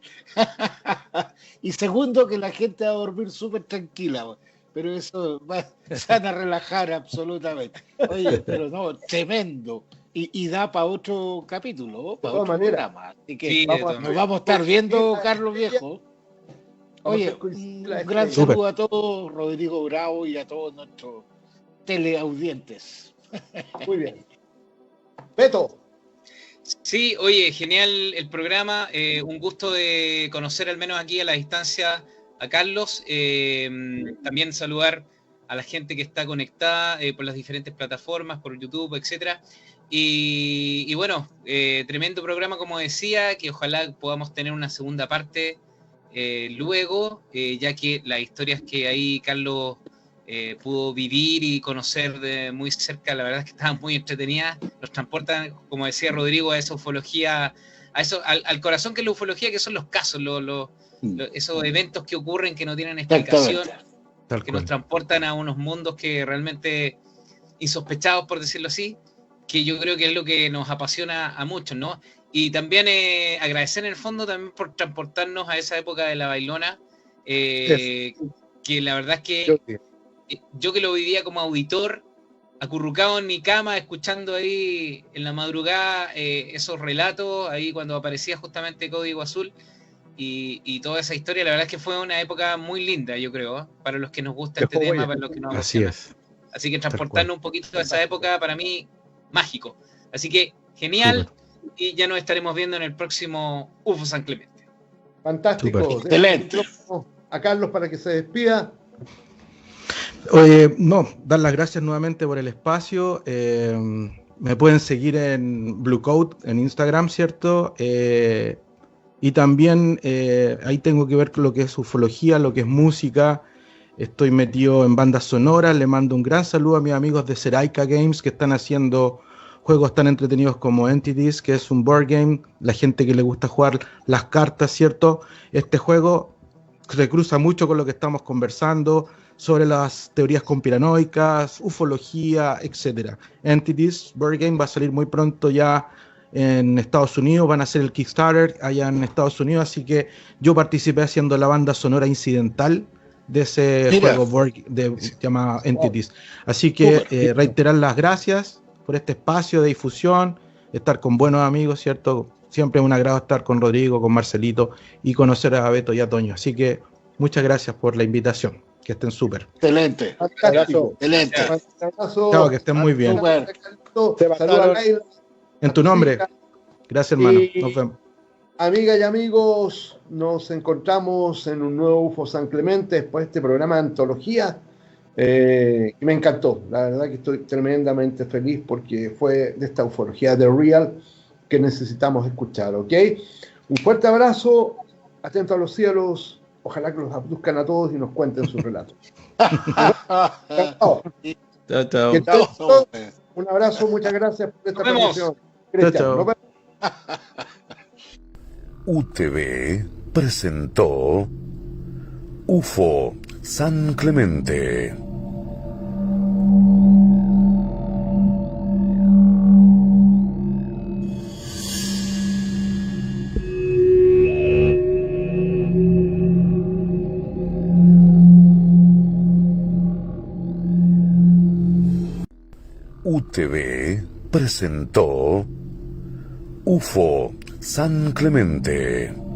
Y segundo, que la gente va a dormir súper tranquila, pero eso se van a relajar absolutamente. Oye, pero no, tremendo. Y da para otro capítulo, para todas otro maneras. programa. Así que Sí, de Vamos a- todas nos maneras. vamos a estar viendo, Carlos Viejo. Vamos a Oye, hacer coincidir un la gran estrella. saludo a todos, Rodrigo Bravo, y a todos nuestros teleaudientes. Muy bien. Beto. Sí, oye, genial el programa. Un gusto de conocer al menos aquí a la distancia a Carlos. También saludar a la gente que está conectada por las diferentes plataformas, por YouTube, etcétera. Y bueno, tremendo programa, como decía, que ojalá podamos tener una segunda parte luego, ya que las historias que ahí Carlos pudo vivir y conocer de muy cerca, la verdad es que estaban muy entretenidas, nos transportan, como decía Rodrigo, a esa ufología, al corazón que es la ufología, que son los casos, esos eventos que ocurren que no tienen explicación, Tal que cual. nos transportan a unos mundos que realmente insospechados, por decirlo así, que yo creo que es lo que nos apasiona a muchos, ¿no? Y también agradecer en el fondo también por transportarnos a esa época de la Bailona, que la verdad es que yo que lo vivía como auditor, acurrucado en mi cama, escuchando ahí en la madrugada esos relatos, ahí cuando aparecía justamente Código Azul y toda esa historia, la verdad es que fue una época muy linda, yo creo, para los que nos gusta este tema, para los que nos Así apasiona. es. Así que transportarnos un poquito a esa época, para mí, mágico. Así que, genial, Súper. y ya nos estaremos viendo en el próximo UFO San Clemente. Fantástico. Súper. Excelente. A Carlos para que se despida. Oye, no, dar las gracias nuevamente por el espacio. Me pueden seguir en Blue Code, en Instagram, ¿cierto? Y también ahí tengo que ver con lo que es ufología, lo que es música. Estoy metido en bandas sonoras. Le mando un gran saludo a mis amigos de Seraika Games que están haciendo juegos tan entretenidos como Entities, que es un board game. La gente que le gusta jugar las cartas, ¿cierto? Este juego se cruza mucho con lo que estamos conversando sobre las teorías conspiranoicas, ufología, etc. Entities board game va a salir muy pronto ya en Estados Unidos, van a hacer el Kickstarter allá en Estados Unidos, así que yo participé haciendo la banda sonora incidental de ese juego llamado Entities. Así que reiterar las gracias por este espacio de difusión, estar con buenos amigos, ¿cierto? Siempre es un agrado estar con Rodrigo, con Marcelito y conocer a Beto y a Toño. Así que muchas gracias por la invitación. Que estén súper. Excelente. Fantástico. Excelente. Un abrazo. Chao, que estén muy bien. Súper. Saludos a Laila. En tu nombre. Gracias, hermano. Nos vemos. Amigas y amigos, nos encontramos en un nuevo UFO San Clemente después de este programa de antología. Y me encantó, la verdad que estoy tremendamente feliz porque fue de esta ufología de Real que necesitamos escuchar, ¿ok? Un fuerte abrazo, atento a los cielos, ojalá que los abduzcan a todos y nos cuenten sus relatos. Chao. Chao. Que tal? Un abrazo, muchas gracias por esta transmisión. Cristian, Chao. nos vemos. UTV presentó UFO San Clemente. UTV presentó UFO San Clemente.